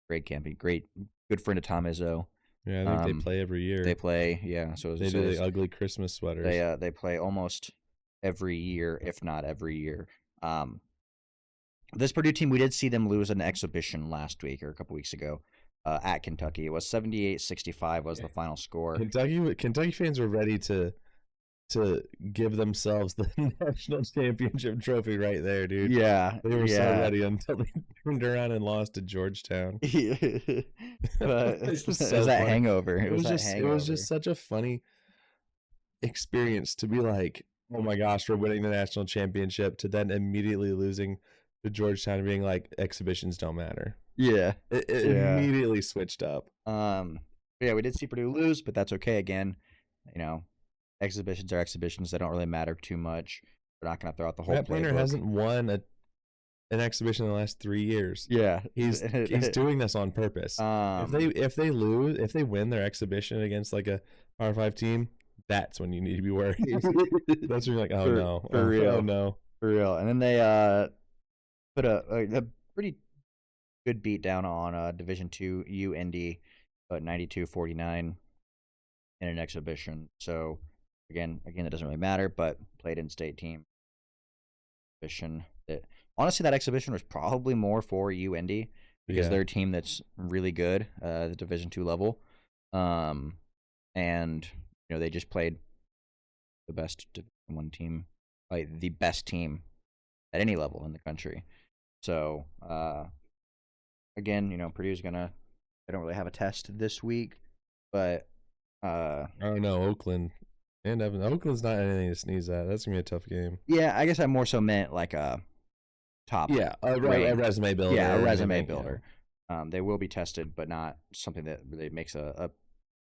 Greg Campbell, good friend of Tom Izzo. Yeah, I think they play every year. They play, yeah. So they do the ugly Christmas sweaters. They play almost every year, if not every year. This Purdue team, we did see them lose an exhibition last week or a couple weeks ago at Kentucky. It was 78-65 was the final score. Kentucky fans were ready to give themselves the national championship trophy right there, dude. Yeah, they were so ready until they turned around and lost to Georgetown. But it was that hangover. It was just such a funny experience to be like, oh my gosh, we're winning the national championship, to then immediately losing to Georgetown and being like, exhibitions don't matter. Yeah, it immediately switched up. Yeah, we did see Purdue lose, but that's okay. Again, exhibitions are exhibitions. They don't really matter too much. We're not going to throw out the whole playbook. Matt Painter hasn't won an exhibition in the last 3 years. Yeah, he's doing this on purpose. If they win their exhibition against like a Power 5 team, that's when you need to be worried. That's when you're like, oh no, for real, oh no, for real. And then they put a pretty good beat down on Division II UND, but 92-49 in an exhibition. So Again, it doesn't really matter, but played in state team exhibition. Honestly, that exhibition was probably more for UIndy because Yeah. they're a team that's really good, the Division two level, um, and they just played the best Division one team, like the best team at any level in the country. So again, Purdue's gonna. They don't really have a test this week, but I don't know. Oakland and Evan. Oakland's not anything to sneeze at. That's gonna be a tough game. yeah, I guess I more so meant like a top Yeah, a ranked, resume yeah, a builder or resume anything. builder. They will be tested, but not something that really makes a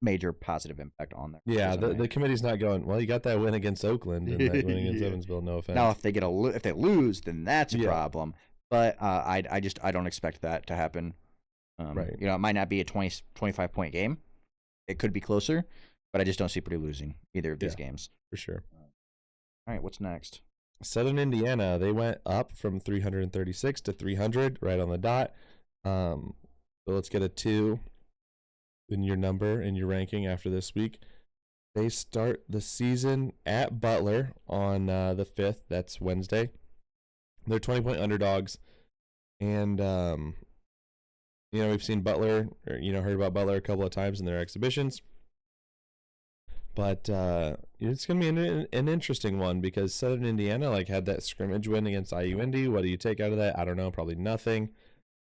major positive impact on their Yeah, the resume. committee's not going. Well, you got that win against Oakland and that win against Yeah. Evansville. No Now, offense. if they lose, then that's a Yeah, problem. But I don't expect that to happen. right. It might not be a 25 point game. It could be closer, but I just don't see Purdue losing either of these Yeah, games. for sure. All right, what's next? Southern Indiana, they went up from 336 to 300, right on the dot. So let's get a 2 in your number in your ranking after this week. They start the season at Butler on the 5th. That's Wednesday. They're 20-point underdogs. And, we've seen Butler, or, heard about Butler a couple of times in their exhibitions. But it's going to be an interesting one because Southern Indiana had that scrimmage win against IU-Indy. What do you take out of that? I don't know. Probably nothing.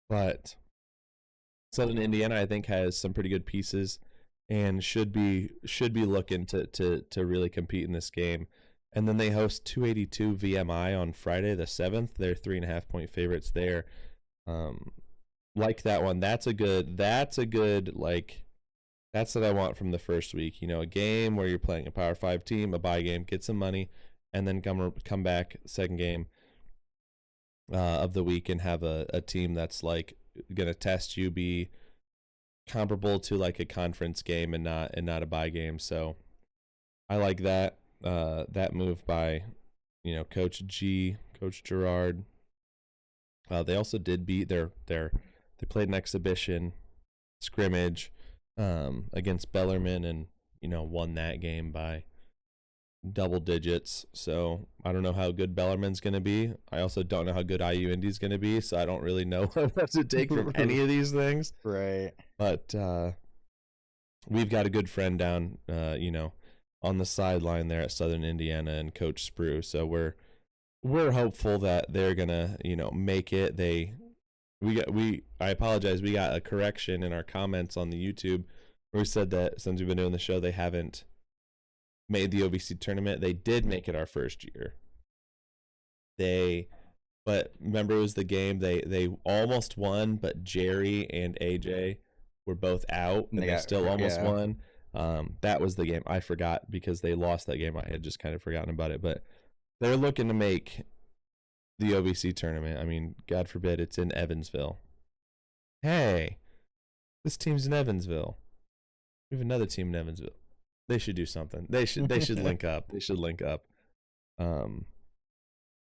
But Southern Indiana, I think, has some pretty good pieces and should be looking to really compete in this game. And then they host 282 VMI on Friday the 7th. They're 3.5-point favorites there. Like that one. That's a good that's what I want from the first week. A game where you're playing a Power 5 team, a bye game, get some money, and then come back second game of the week and have a team that's gonna test you, be comparable to a conference game and not a bye game. So I like that that move by Coach Gerard. They also did beat they played an exhibition scrimmage against Bellarmine and won that game by double digits. So I don't know how good Bellarmine's going to be. I also don't know how good IU-Indy's going to be, so I don't really know what to take from any of these things. Right. But we've got a good friend down on the sideline there at Southern Indiana and Coach Sprue, so we're hopeful that they're gonna make it. I apologize, we got a correction in our comments on the YouTube where we said that since we've been doing the show they haven't made the OVC tournament. They did make it our first year. But remember, it was the game they almost won, but Jerry and AJ were both out and they still almost won. That was the game. I forgot because they lost that game. I had just kind of forgotten about it, but they're looking to make the OVC tournament. I mean, God forbid it's in Evansville. Hey, this team's in Evansville. We have another team in Evansville. They should do something. They should link up. They should link up.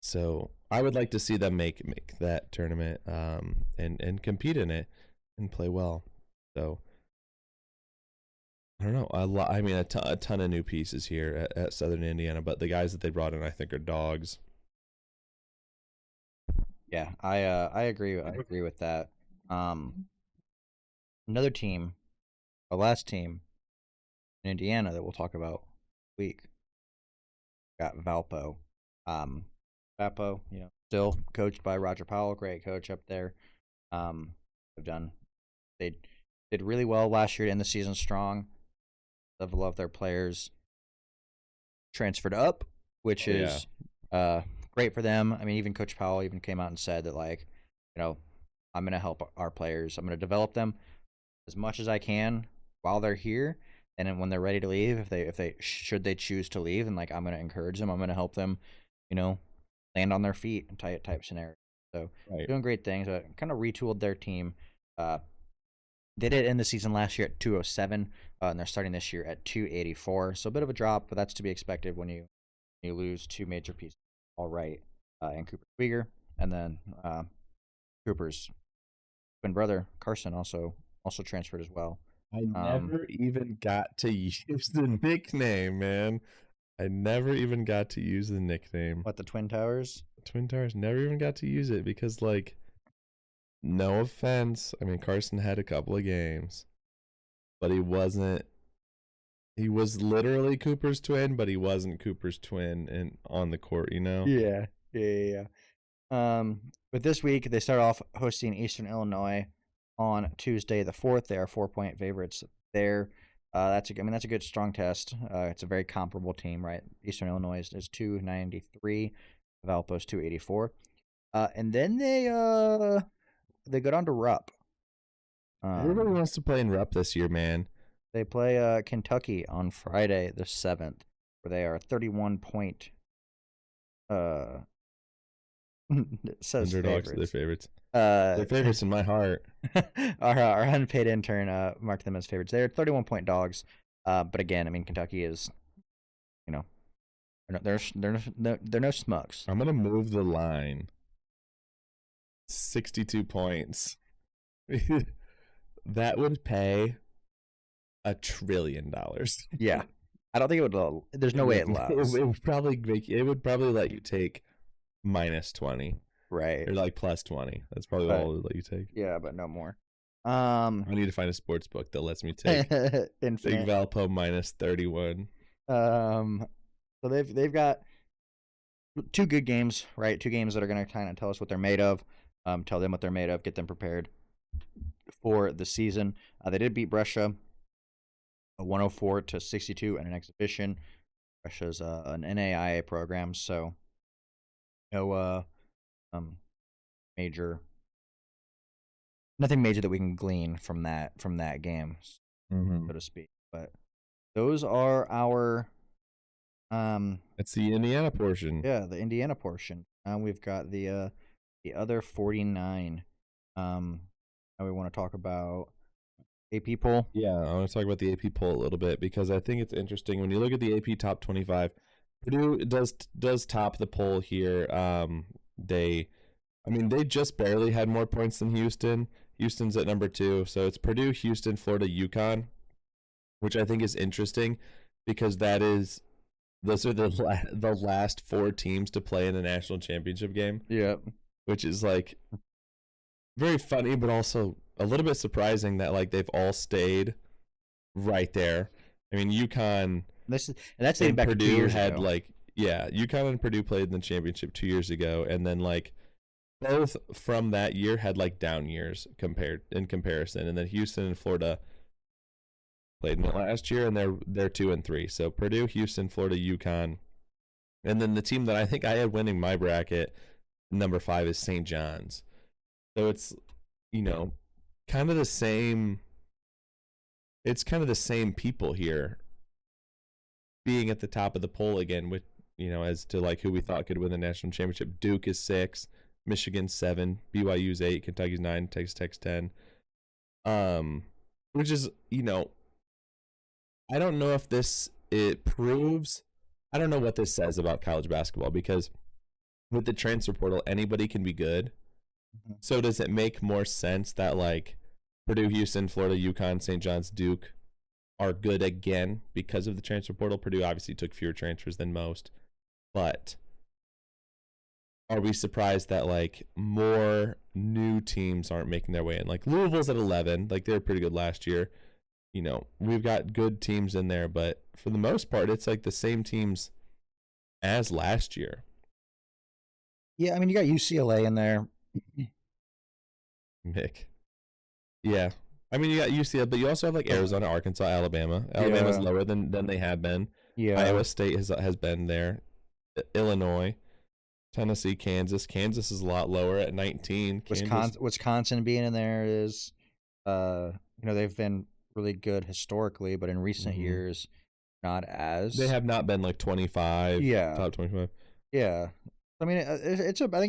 So I would like to see them make that tournament and compete in it and play well. So I don't know. I mean, a ton of new pieces here at Southern Indiana, but the guys that they brought in, I think, are dogs. Yeah, I agree. I agree with that. Another team, the last team in Indiana that we'll talk about this week, got Valpo. Valpo, still coached by Roger Powell, great coach up there. They did really well last year to end the season strong. Level of their players transferred up, which is great for them. I mean, even Coach Powell even came out and said that I'm going to help our players. I'm going to develop them as much as I can while they're here, and then when they're ready to leave, if they should they choose to leave, and I'm going to encourage them. I'm going to help them, land on their feet and type scenario. So doing great things. Kind of retooled their team. They did end the season last year at 207, and they're starting this year at 284. So a bit of a drop, but that's to be expected when you lose two major pieces. All right, and Cooper Twieger, and then Cooper's twin brother Carson also transferred as well. I never even got to use the nickname, man. I never even got to use the nickname. What, the Twin Towers? Twin Towers, never even got to use it because, like, no offense. I mean, Carson had a couple of games, but he wasn't. He was literally Cooper's twin, but he wasn't Cooper's twin on the court, you know? Yeah. But this week they start off hosting Eastern Illinois on Tuesday the 4th. They are 4-point favorites there. That's a good strong test. It's a very comparable team, right? Eastern Illinois is 293, Valpo's 284. And then they go down to Rupp. Everybody wants to play in Rupp this year, man. They play Kentucky on Friday the 7th, where they are 31-point. It says Underdogs favorites. are their favorites. They're favorites in my heart. Our unpaid intern marked them as favorites. They're 31-point dogs. But again, I mean, Kentucky is, they're no smucks. I'm gonna move the line. 62 points. That would pay $1 trillion. Yeah, I don't think it would. There's no way it allows. It would probably let you take -20, right? Or like +20. That's probably all it would let you take. Yeah, but no more. I need to find a sports book that lets me take Big Valpo -31. So they've got 2 good games, right? 2 games that are going to kind of tell us what they're made of. Tell them what they're made of, get them prepared for the season. They did beat Brescia 104-62 in an exhibition. Brescia's an NAIA program, so no nothing major that we can glean from that game, so to speak. But those are our It's the Indiana portion. Yeah, the Indiana portion. We've got the other 49. Now we want to talk about AP poll. Yeah, I want to talk about the AP poll a little bit because I think it's interesting when you look at the AP top 25. Purdue does top the poll here. They just barely had more points than Houston. Houston's at number 2, so it's Purdue, Houston, Florida, UConn, which I think is interesting because those are the last 4 teams to play in the national championship game. Yep. Which is like very funny, but also a little bit surprising that like they've all stayed right there. I mean, UConn. That's dating back Purdue 2 years had ago. UConn and Purdue played in the championship 2 years ago, and then like both from that year had like down years in comparison, and then Houston and Florida played in it last year, and they're 2 and 3. So Purdue, Houston, Florida, UConn, and then the team that I think I had winning my bracket, number 5, is St. John's. So it's kind of the same. It's kind of the same people here being at the top of the poll again, with as to like who we thought could win the national championship. Duke is 6, Michigan 7, BYU's 8, Kentucky's 9, Texas Tech's 10. Which is I don't know if it proves. I don't know what this says about college basketball because with the transfer portal, anybody can be good. Mm-hmm. So does it make more sense that like Purdue, Houston, Florida, UConn, St. John's, Duke are good again because of the transfer portal? Purdue obviously took fewer transfers than most, but are we surprised that like more new teams aren't making their way in? Like Louisville's at 11, like they were pretty good last year. We've got good teams in there, but for the most part, it's like the same teams as last year. Yeah, I mean, you got UCLA in there. Mick. Yeah. I mean, you got UCLA, but you also have like Arizona, Arkansas, Alabama. Alabama's lower than they have been. Yeah. Iowa State has been there. Illinois, Tennessee, Kansas. Kansas is a lot lower at 19. Wisconsin being in there is, they've been really good historically, but in recent years, not as. They have not been like 25. Yeah. Top 25. Yeah. I mean, I think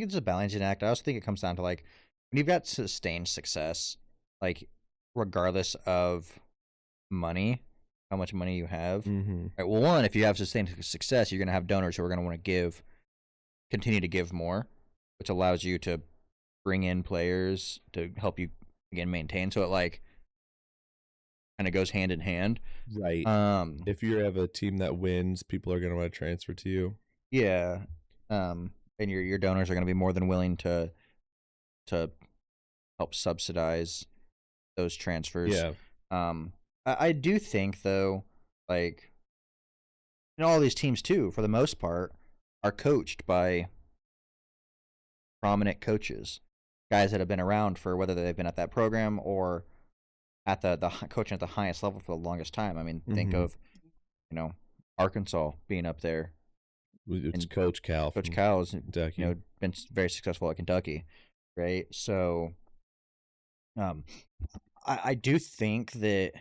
it's a balancing act. I also think it comes down to like when you've got sustained success, like regardless of money, how much money you have. Right, well, one, if you have sustained success, you're going to have donors who are going to want to continue to give more, which allows you to bring in players to help you again maintain. So it like kind of goes hand in hand. Right. If you have a team that wins, people are going to want to transfer to you. Yeah. And your donors are going to be more than willing to help subsidize those transfers. Yeah. I do think though, like, all these teams too, for the most part, are coached by prominent coaches, guys that have been around for whether they've been at that program or at the coaching at the highest level for the longest time. I mean, think Mhm. of Arkansas being up there, It's and Coach Cal Coach from Cal's Kentucky. been very successful at Kentucky, right? So, um, I do think that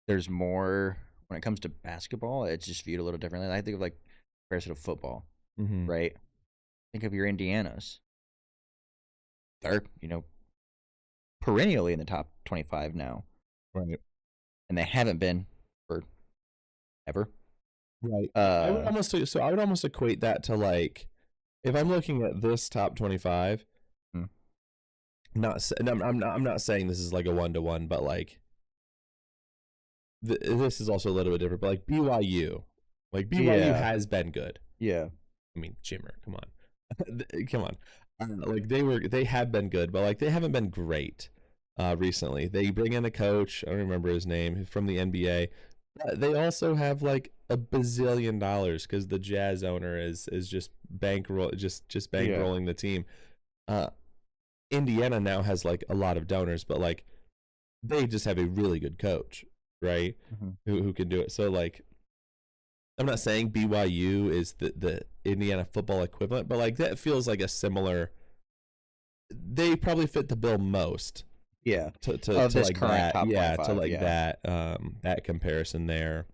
there's more when it comes to basketball. It's just viewed a little differently. I think of like comparison to football, Mhm. right? Think of your Indianas. They're perennially in the top 25 now, Right. and they haven't been for ever. Right. I would Uh, almost equate that to like if I'm looking at this top 25, hmm, and I'm not saying this is like a 1-to-1, but like this is also a little bit different, but like BYU. Like BYU yeah, has been good. yeah, I mean, Jimmer, come on. Come on. Like they have been good, but like they haven't been great recently. They bring in a coach, I don't remember his name, from the NBA. They also have like a bazillion dollars because the Jazz owner is just yeah. bankrolling the team. Uh, Indiana now has like a lot of donors, but like they just have a really good coach, right? Mhm. Who can do it. So like I'm not saying BYU is the Indiana football equivalent, but like that feels like a similar. They probably fit the bill most Yeah, of to this like current that, top yeah, to 25. like Yeah, that comparison there.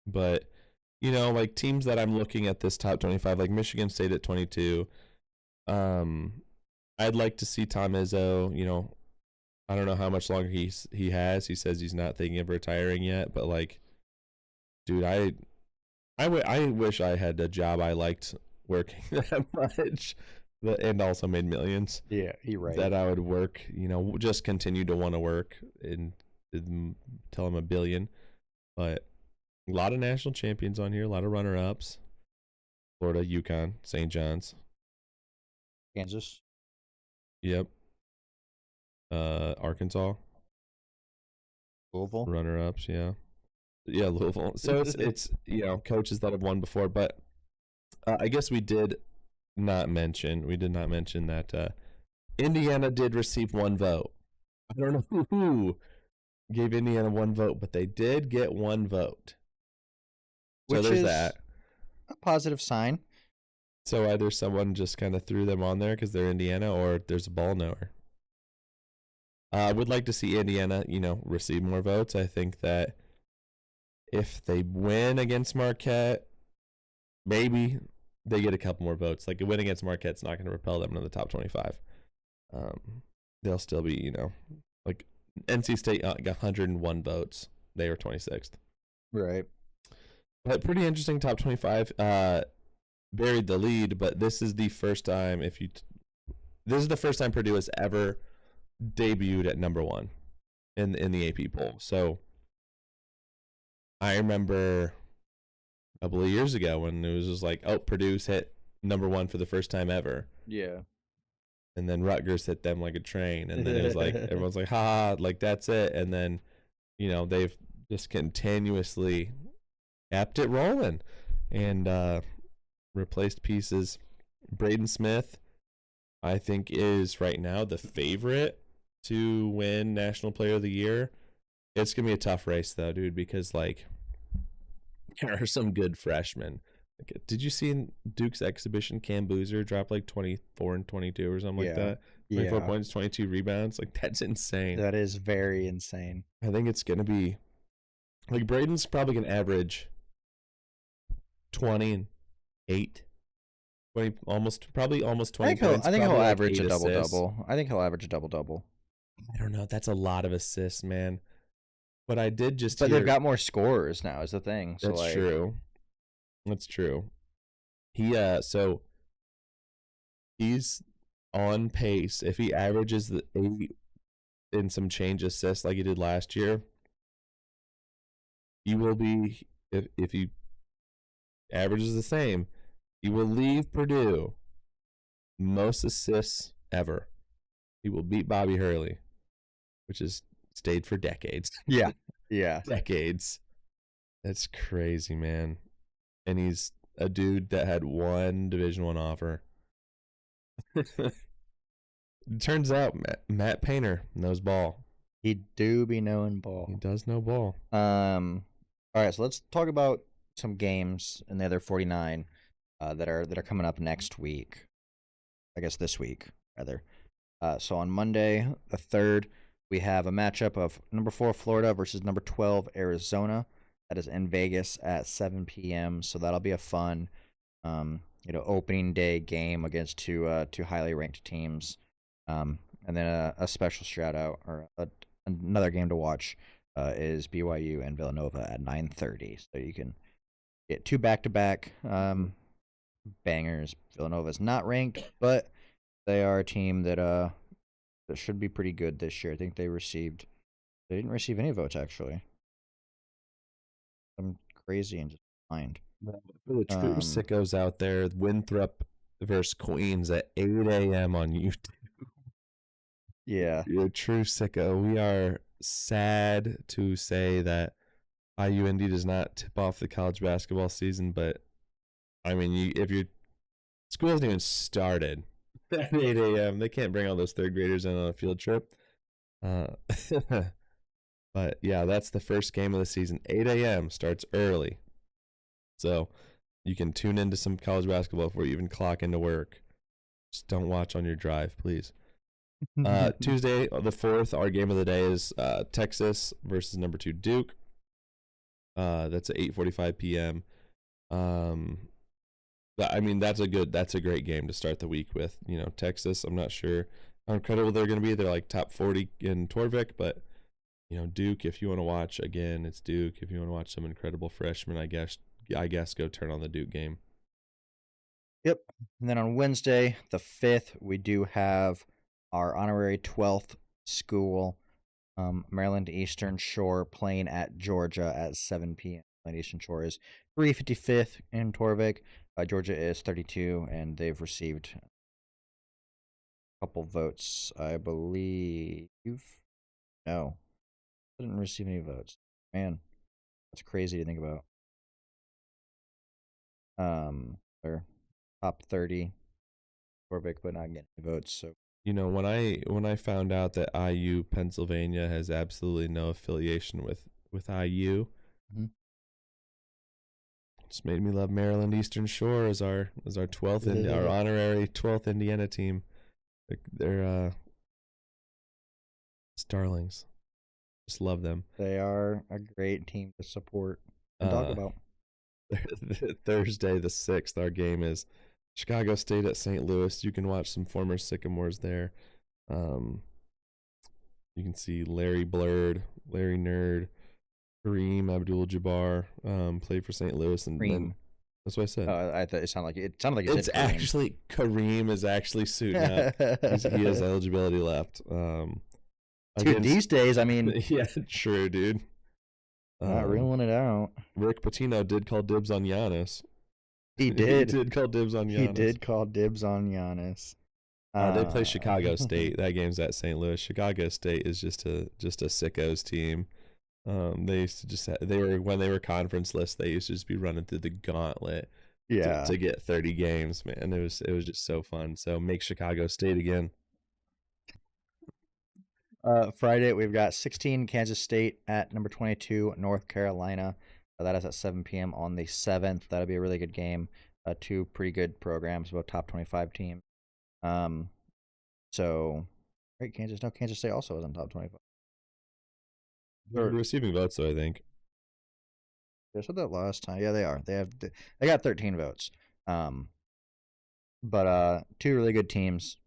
But like teams that I'm looking at this top 25, like Michigan State at 22. Um, I'd like to see Tom Izzo. I don't know how much longer he has. He says he's not thinking of retiring yet, but like, dude, I wish I had a job I liked working that much, and also made millions. yeah, you're right. That I would work, just continue to want to work until I'm a billion. But a lot of national champions on here, a lot of runner ups. Florida, Yukon, St. John's. Kansas, Yep. Arkansas, Louisville. runner ups. Yeah. Yeah, Louisville. So it's coaches that have won before, but I guess we did not mention that Indiana did receive one vote. I don't know who gave Indiana one vote, but they did get one vote. So Which there's is that. a positive sign. So either someone just kind of threw them on there because they're Indiana, or there's a ball knower. I would like to see Indiana, receive more votes. I think that if they win against Marquette, maybe they get a couple more votes. Like a win against Marquette's not going to repel them into the top 25. They'll still be, like NC State got 101 votes. They were 26th. Right. But pretty interesting top 25. Buried the lead, but this is the first time this is the first time Purdue has ever debuted at number 1 in the AP poll. So I remember a couple of years ago when it was just like, oh, Purdue's hit number 1 for the first time ever. Yeah. And then Rutgers hit them like a train, and then it was like everyone's like, ha, like that's it. And then they've just continuously kept it rolling and replaced pieces. Braden Smith, I think, is right now the favorite to win National Player of the Year. It's gonna be a tough race though, dude, because like there are some good freshmen. Like, did you see in Duke's exhibition Cam Boozer drop like 24 and 22 or something like Yeah. that? 24 Yeah. points, 22 rebounds. Like that's insane. That is very insane. I think it's gonna be like Braden's probably gonna average 20 and 8. 20, probably almost 20 points. I think Probably he'll like average 8 a double assists. double. I think he'll average a double double. I don't know. That's a lot of assists, man. But I did just But they've hear. got more scorers now. Is the thing. So That's like, true. That's true. So he's on pace. If he averages the in some change assists like he did last year, he will be, if he averages the same, he will leave Purdue most assists ever. He will beat Bobby Hurley, which has stayed for decades. Yeah. Yeah. Decades. That's crazy, man. And he's a dude that had one Division I offer. It turns out Matt Painter knows ball. He do be knowing ball. He does know ball. All right, so let's talk about some games in the other 49 that are coming up next week. I guess this week, rather. So on Monday, the 3rd, we have a matchup of number 4 Florida versus number 12 Arizona. That is in Vegas at 7 p.m. So that'll be a fun, opening day game against two highly ranked teams. And then a special shout out or another game to watch is BYU and Villanova at 9:30. So you can get two back-to-back bangers. Villanova's not ranked, but they are a team that should be pretty good this year. I think they didn't receive any votes actually. I'm crazy and just blind. For the true sickos out there, Winthrop versus Queens at 8 a.m. on YouTube. Yeah. You're a true sicko. We are sad to say that IUND does not tip off the college basketball season, but I mean, if your school hasn't even started at 8 a.m., they can't bring all those third graders in on a field trip. But yeah, that's the first game of the season. 8 a.m. starts early. So you can tune into some college basketball before you even clock into work. Just don't watch on your drive, please. Tuesday, the 4th, our game of the day is Texas versus number 2 Duke. That's at 8:45 p.m. I mean, that's a great game to start the week with. Texas, I'm not sure how incredible they're going to be. They're like top 40 in Torvik, but Duke, if you want to watch, again, it's Duke. If you want to watch some incredible freshmen, I guess go turn on the Duke game. Yep. And then on Wednesday, the 5th, we do have our honorary 12th school, Maryland Eastern Shore, playing at Georgia at 7 p.m. Maryland Eastern Shore is 355th in Torvik. Georgia is 32, and they've received a couple votes, I believe. No. Didn't receive any votes. Man, that's crazy to think about. They're top 30 Torvik, but not getting any votes. So when I found out that IU Pennsylvania has absolutely no affiliation with IU, just made me love Maryland Eastern Shore as our 12th our honorary 12th Indiana team. They're starlings. Just love them. They are a great team to support and talk about. Thursday the 6th, our game is Chicago State at St. Louis. You can watch some former Sycamores there. You can see Larry Blurd, Larry Nerd, Kareem Abdul-Jabbar played for St. Louis, and then that's what I said. I thought it sounded like it's actually Kareem is actually suiting up. He has eligibility left. Dude, these days, I mean, yeah, true, dude. Not ruling it out. Rick Pitino did call dibs on Giannis. He did. He did call dibs on Giannis. He did call dibs on Giannis. They play Chicago State. That game's at St. Louis. Chicago State is just a sickos team. They used to when they were conference list, they used to just be running through the gauntlet. Yeah. To get 30 games, man. It was just so fun. So make Chicago State again. Friday, we've got 16 Kansas State at number 22 North Carolina. That is at 7 p.m. on the 7th. That'll be a really good game. Two pretty good programs, both top 25 teams. So, great Kansas State also is on top 25. They're receiving votes, though, I think. I said that last time. Yeah, they are. They got 13 votes. But two really good teams.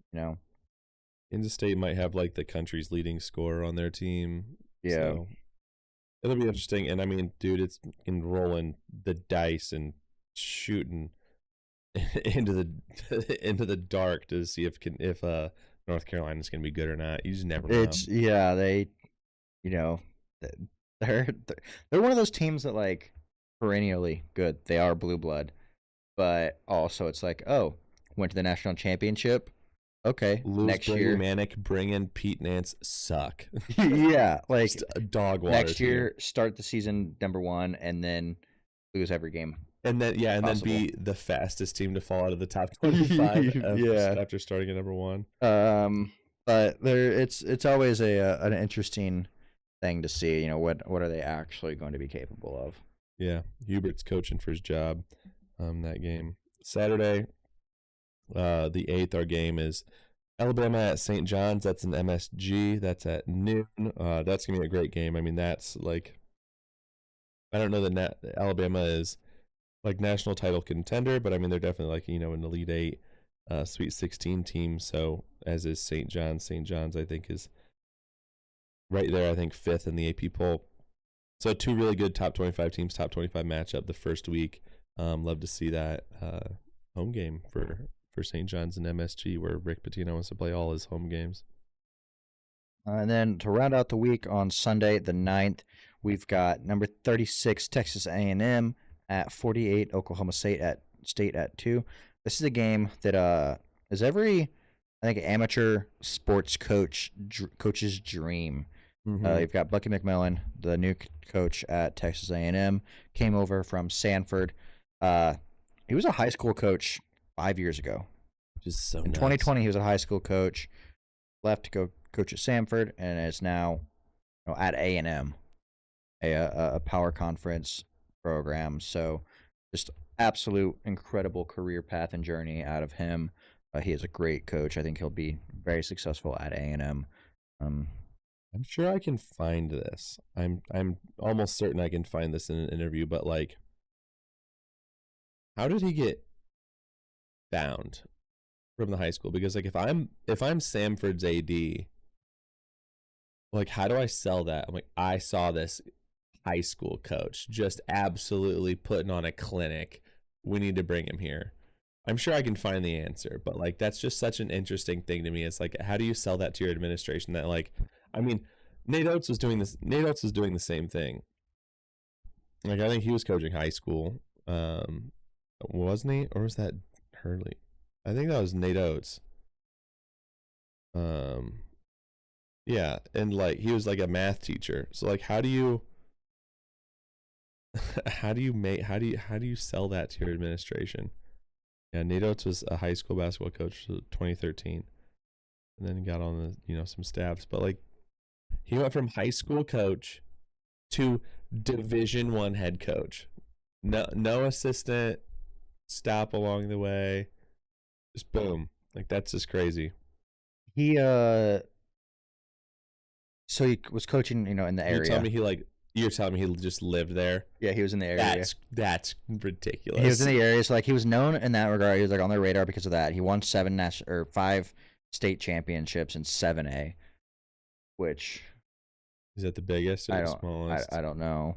Kansas State might have like the country's leading scorer on their team. Yeah. So it'll be interesting. And I mean, dude, it's rolling the dice and shooting into the dark to see if North Carolina's going to be good or not. You just never know. It's they you know th- they're one of those teams that like perennially good. They are blue blood, but also it's like, oh, went to the national championship. Okay, Lose next Brady year. Manick, bring in Pete Nance, suck. Yeah, Just like a dog water next team. year start the season number 1 and then lose every game And then possible. be the fastest team to fall out of the top 25 Yeah. after starting at number 1. But it's always an interesting thing to see. What are they actually going to be capable of? Yeah, Hubert's coaching for his job. That game Saturday, the 8th. Our game is Alabama at St. John's. That's an MSG. That's at noon. That's gonna be a great game. I mean, that's like, I don't know that Alabama is like national title contender, but I mean they're definitely like an Elite Eight, Sweet 16 team. So as is St. John's. St. John's I think is right there. I think 5th in the AP poll. So 2 really good top 25 teams, top 25 matchup the first week. Love to see that home game for St. John's and MSG, where Rick Pitino wants to play all his home games. And then to round out the week on Sunday, the 9th, we've got number 36 Texas A&M at 48 Oklahoma State at 2. This is a game that is every I think amateur sports coach's dream. You've got Bucky McMillan, the new coach at Texas A&M, came over from Sanford. He was a high school coach 5 years ago. Just so In 2020, he was a high school coach, left to go coach at Sanford, and is now at A&M, a power conference program. So just absolute incredible career path and journey out of him. He is a great coach. I think he'll be very successful at A&M. I'm sure I can find this. I'm almost certain I can find this in an interview, but like, how did he get found from the high school? Because like if I'm Samford's AD, like how do I sell that? I'm like, I saw this high school coach just absolutely putting on a clinic. We need to bring him here. I'm sure I can find the answer, but like that's just such an interesting thing to me. It's like, how do you sell that to your administration? That like, I mean, Nate Oates was doing this. Nate Oates was doing the same thing. Like I think he was coaching high school, wasn't he? Or was that Hurley? I think that was Nate Oates. Yeah, and like he was like a math teacher. So like, how do you how do you sell that to your administration? Yeah, Nate Oates was a high school basketball coach in 2013, and then got on the some staffs. But like, he went from high school coach to Division I head coach. No assistant stop along the way. Just boom. Like that's just crazy. He so he was coaching, in the area. You're telling me he just lived there? Yeah, he was in the area. That's ridiculous. He was in the area, so like he was known in that regard. He was like on their radar because of that. He won 5 state championships in 7A, which is that the biggest or the smallest? I don't know.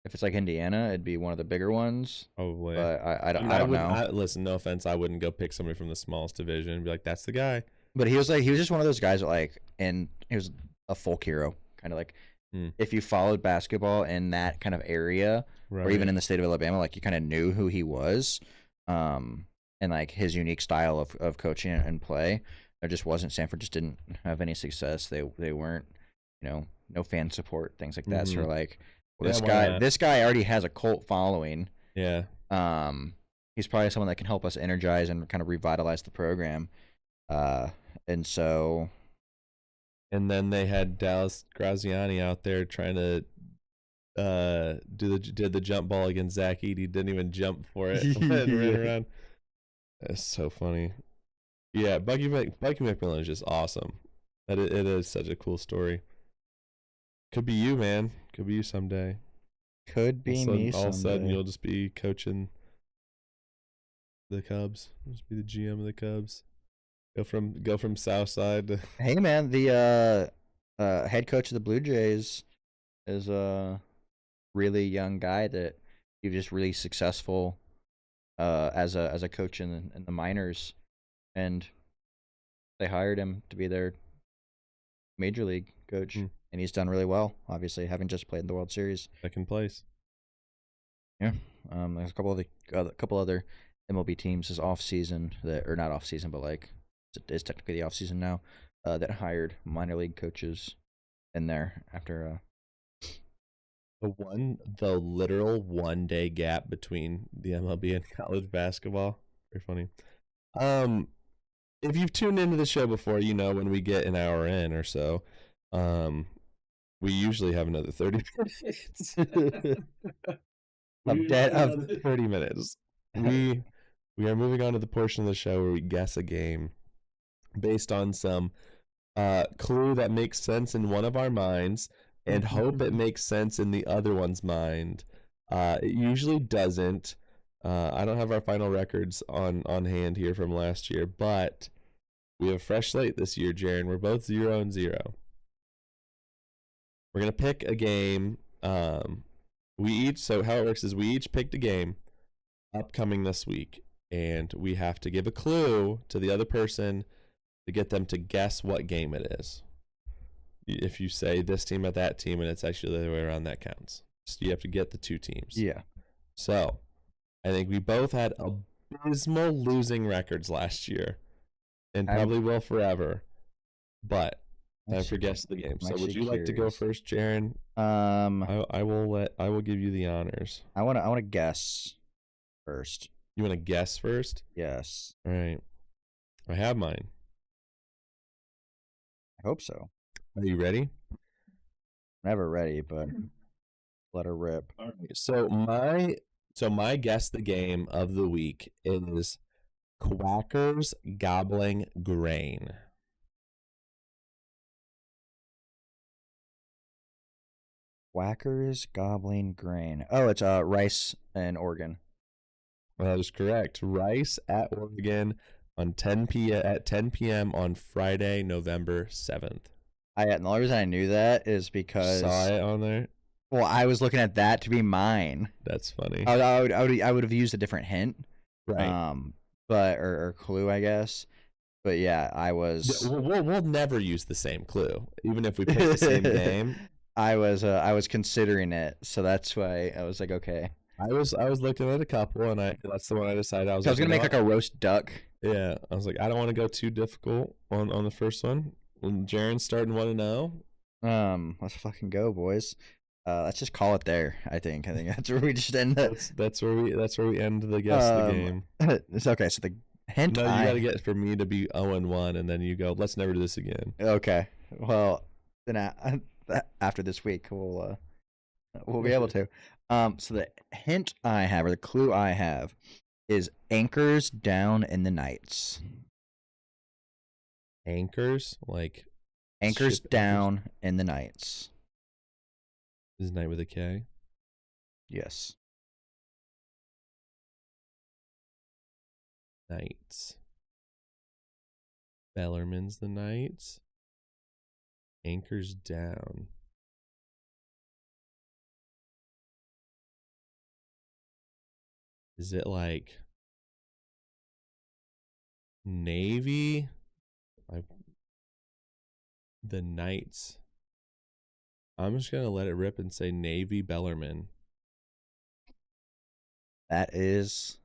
If it's like Indiana, it'd be one of the bigger ones. Probably. But I don't know. Listen, no offense, I wouldn't go pick somebody from the smallest division and be like, that's the guy. But he was just one of those guys that and he was a folk hero, kind of like if you followed basketball in that kind of area, right, or even in the state of Alabama, like you kind of knew who he was, and like his unique style of coaching and play. There just wasn't. Sanford just didn't have any success. They weren't, no fan support, things like that. So like, well, this guy already has a cult following. Yeah. He's probably someone that can help us energize and kind of revitalize the program. And so. And then they had Dallas Graziani out there trying to did the jump ball against Zach Edey. Didn't even jump for it. Ran around. That's so funny. Yeah, Bucky McMillan is just awesome. It is such a cool story. Could be you, man. Could be you someday. Could be me someday. All of a sudden, you'll just be coaching the Cubs. Just be the GM of the Cubs. Go from Southside to. Hey man, the head coach of the Blue Jays is a really young guy that he was just really successful as a coach in the minors, and they hired him to be their major league coach, Hmm. and he's done really well. Obviously, having just played in the World Series. Second place. Yeah. There's a couple other MLB teams this off season that, or not off season, but like it's technically the off season now, that hired minor league coaches in there after. The literal 1 day gap between the MLB and college basketball. Very funny. If you've tuned into the show before, you know when we get an hour in or so, we usually have another 30 minutes. Of dead of 30 minutes. We are moving on to the portion of the show where we guess a game based on some clue that makes sense in one of our minds and hope it makes sense in the other one's mind. It usually doesn't. I don't have our final records on hand here from last year, but we have a fresh slate this year, Jaren. We're both 0-0. We're gonna pick a game. So how it works is we each picked a game upcoming this week, and we have to give a clue to the other person to get them to guess what game it is. If you say this team at that team and it's actually the other way around, that counts. So you have to get the two teams. Yeah. So I think we both had abysmal losing records last year and probably will forever. But time for guess the game. So would you like to go first, Jaren? I will give you the honors. I want to guess first. You want to guess first? Yes. All right. I have mine. I hope so. Are you ready? Never ready, but let her rip. All right. So my guess the game of the week is Quackers Gobbling Grain. Quackers Gobbling Grain. Oh, it's Rice and Oregon. That is correct. Rice at Oregon on 10 p.m. on Friday, November 7th. The only reason I knew that is because saw it on there. Well, I was looking at that to be mine. That's funny. I would have used a different hint, right? But or clue, I guess. But yeah, I was. We'll never use the same clue, even if we pick the same game. I was considering it, so that's why I was like, okay. I was looking at a couple, and that's the one I decided. I was gonna make like a roast duck. Yeah, I was like, I don't want to go too difficult on the first one. When Jaren's starting 1-0. Let's fucking go, boys. Let's just call it there. I think that's where we just end. That's where we end the guess the game. It's okay. So the hint. No, you got to get for me to be 0-1, and then you go. Let's never do this again. Okay. Well, then after this week, we'll be able to. So the hint I have, or the clue I have, is anchors down in the nights. Anchors, like anchors down anchors in the nights. Is night with a K? Yes. Nights. Bellarmine's the Nights. Anchors down. Is it like Navy? The Knights. I'm just going to let it rip and say Navy Bellarmine. That is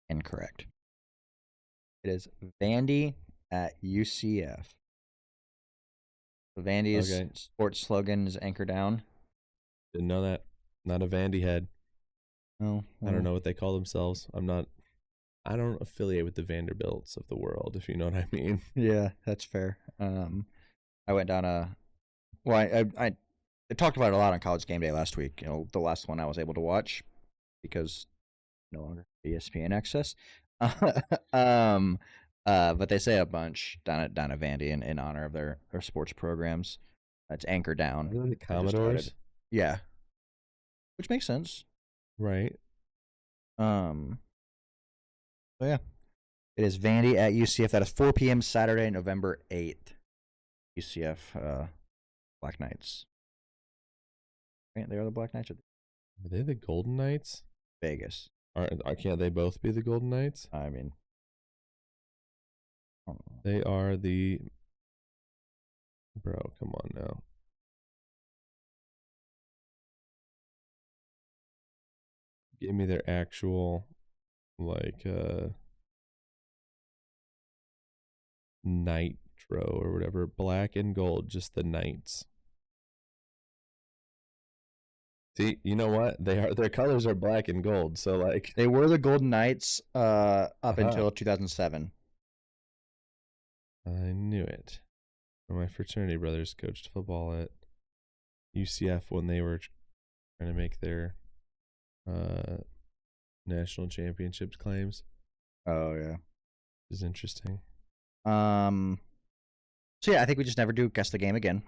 incorrect. It is Vandy at UCF. Vandy's sports slogan is anchor down. Didn't know that. Not a Vandy head. No. I don't know what they call themselves. I don't affiliate with the Vanderbilts of the world, if you know what I mean. Yeah, that's fair. I went down I talked about it a lot on College Game Day last week. The last one I was able to watch because no longer ESPN access. But they say a bunch down at Vandy in honor of their sports programs. It's anchor down. Really, the Commodores? Yeah, which makes sense, right? So yeah, it is Vandy at UCF. That is 4 p.m. Saturday, November 8th. UCF Black Knights. Right, they are the Black Knights. Are they the Golden Knights? Vegas. Can't they both be the Golden Knights? I mean, They are the. Bro, come on now. Give me their actual, like, nitro or whatever. Black and gold, just the knights. See, you know what? Their colors are black and gold, so like They were the Golden Knights up until 2007. I knew it. My fraternity brothers coached football at UCF when they were trying to make their national championships claims. Oh yeah, Is interesting. So yeah, I think we just never do guess the game again.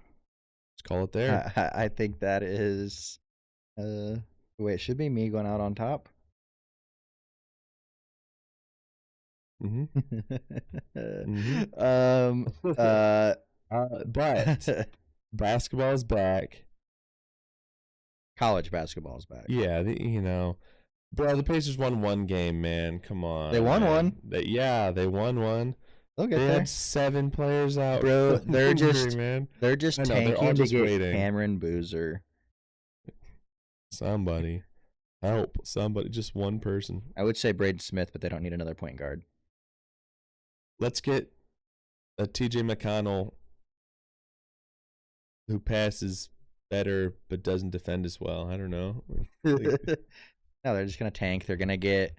Let's call it there. I think that is the way it should be. Me going out on top. But basketball is back. College basketball is back. Yeah, bro, the Pacers won one game, man. Come on. They won one. They won one. They had 7 players out. Bro, they're just tanking to get waiting. Cameron Boozer. Somebody. Help. Somebody. Just one person. I would say Braden Smith, but they don't need another point guard. Let's get a TJ McConnell who passes better but doesn't defend as well. I don't know. No, they're just going to tank. They're going to get...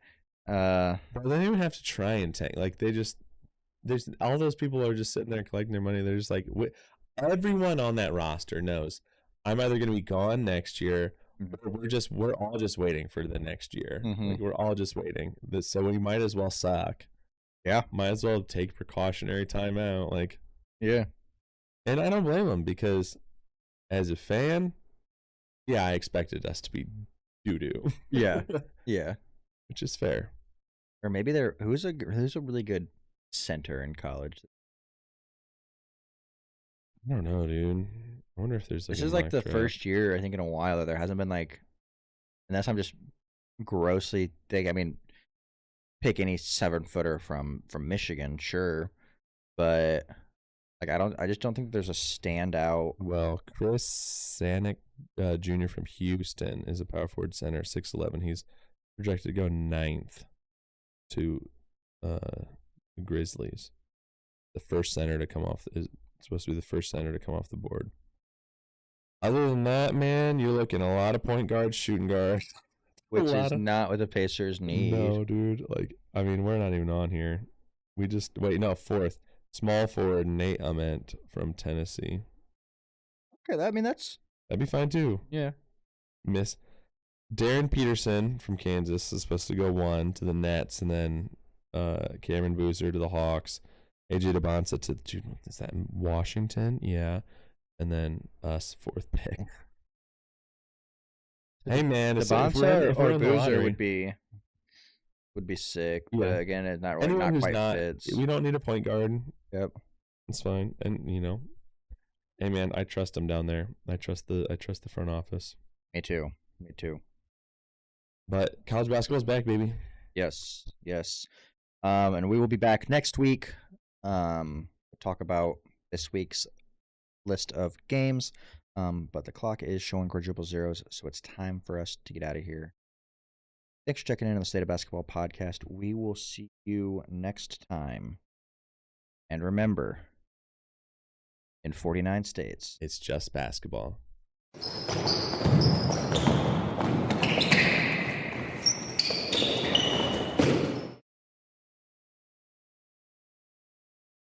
Bro, they don't even have to try and tank. Like, there's all those people are just sitting there collecting their money. They're just like, everyone on that roster knows I'm either going to be gone next year, or we're all just waiting for the next year. Like, we're all just waiting. So we might as well suck. Yeah, might as well take precautionary time out. Like, yeah, and I don't blame them because, as a fan, yeah, I expected us to be doo doo. Yeah, yeah, which is fair. Or maybe who's a really good center in college? I don't know, dude. I wonder if there's. This is like the first year I think in a while that there hasn't been like, unless I'm just grossly think. I mean, pick any 7-footer from Michigan, sure, but like I just don't think there's a standout. Well, Chris Sanic Jr. from Houston is a power forward center, 6'11". He's projected to go 9th to the Grizzlies. The first center to come off is supposed to be the first center to come off the board. Other than that, man, you're looking a lot of point guards, shooting guards. Which is not what the Pacers need. No, dude. Like, I mean, we're not even on here. We just fourth. Small forward Nate Ament from Tennessee. Okay, that'd be fine too. Yeah. Miss Darren Peterson from Kansas is supposed to go 1 to the Nets, and then Cameron Boozer to the Hawks. AJ DeBonsa to is that Washington? Yeah. And then us 4th pick. Hey man, DeBonsa or Boozer would be sick, but again, it's not really not quite fits. We don't need a point guard. Yep, it's fine. And hey man, I trust him down there. I trust the front office. Me too. But college basketball's back, baby. Yes. And we will be back next week. Talk about this week's list of games. But the clock is showing quadruple zeros, so it's time for us to get out of here. Thanks for checking in on the State of Basketball podcast. We will see you next time. And remember, in 49 states, it's just basketball.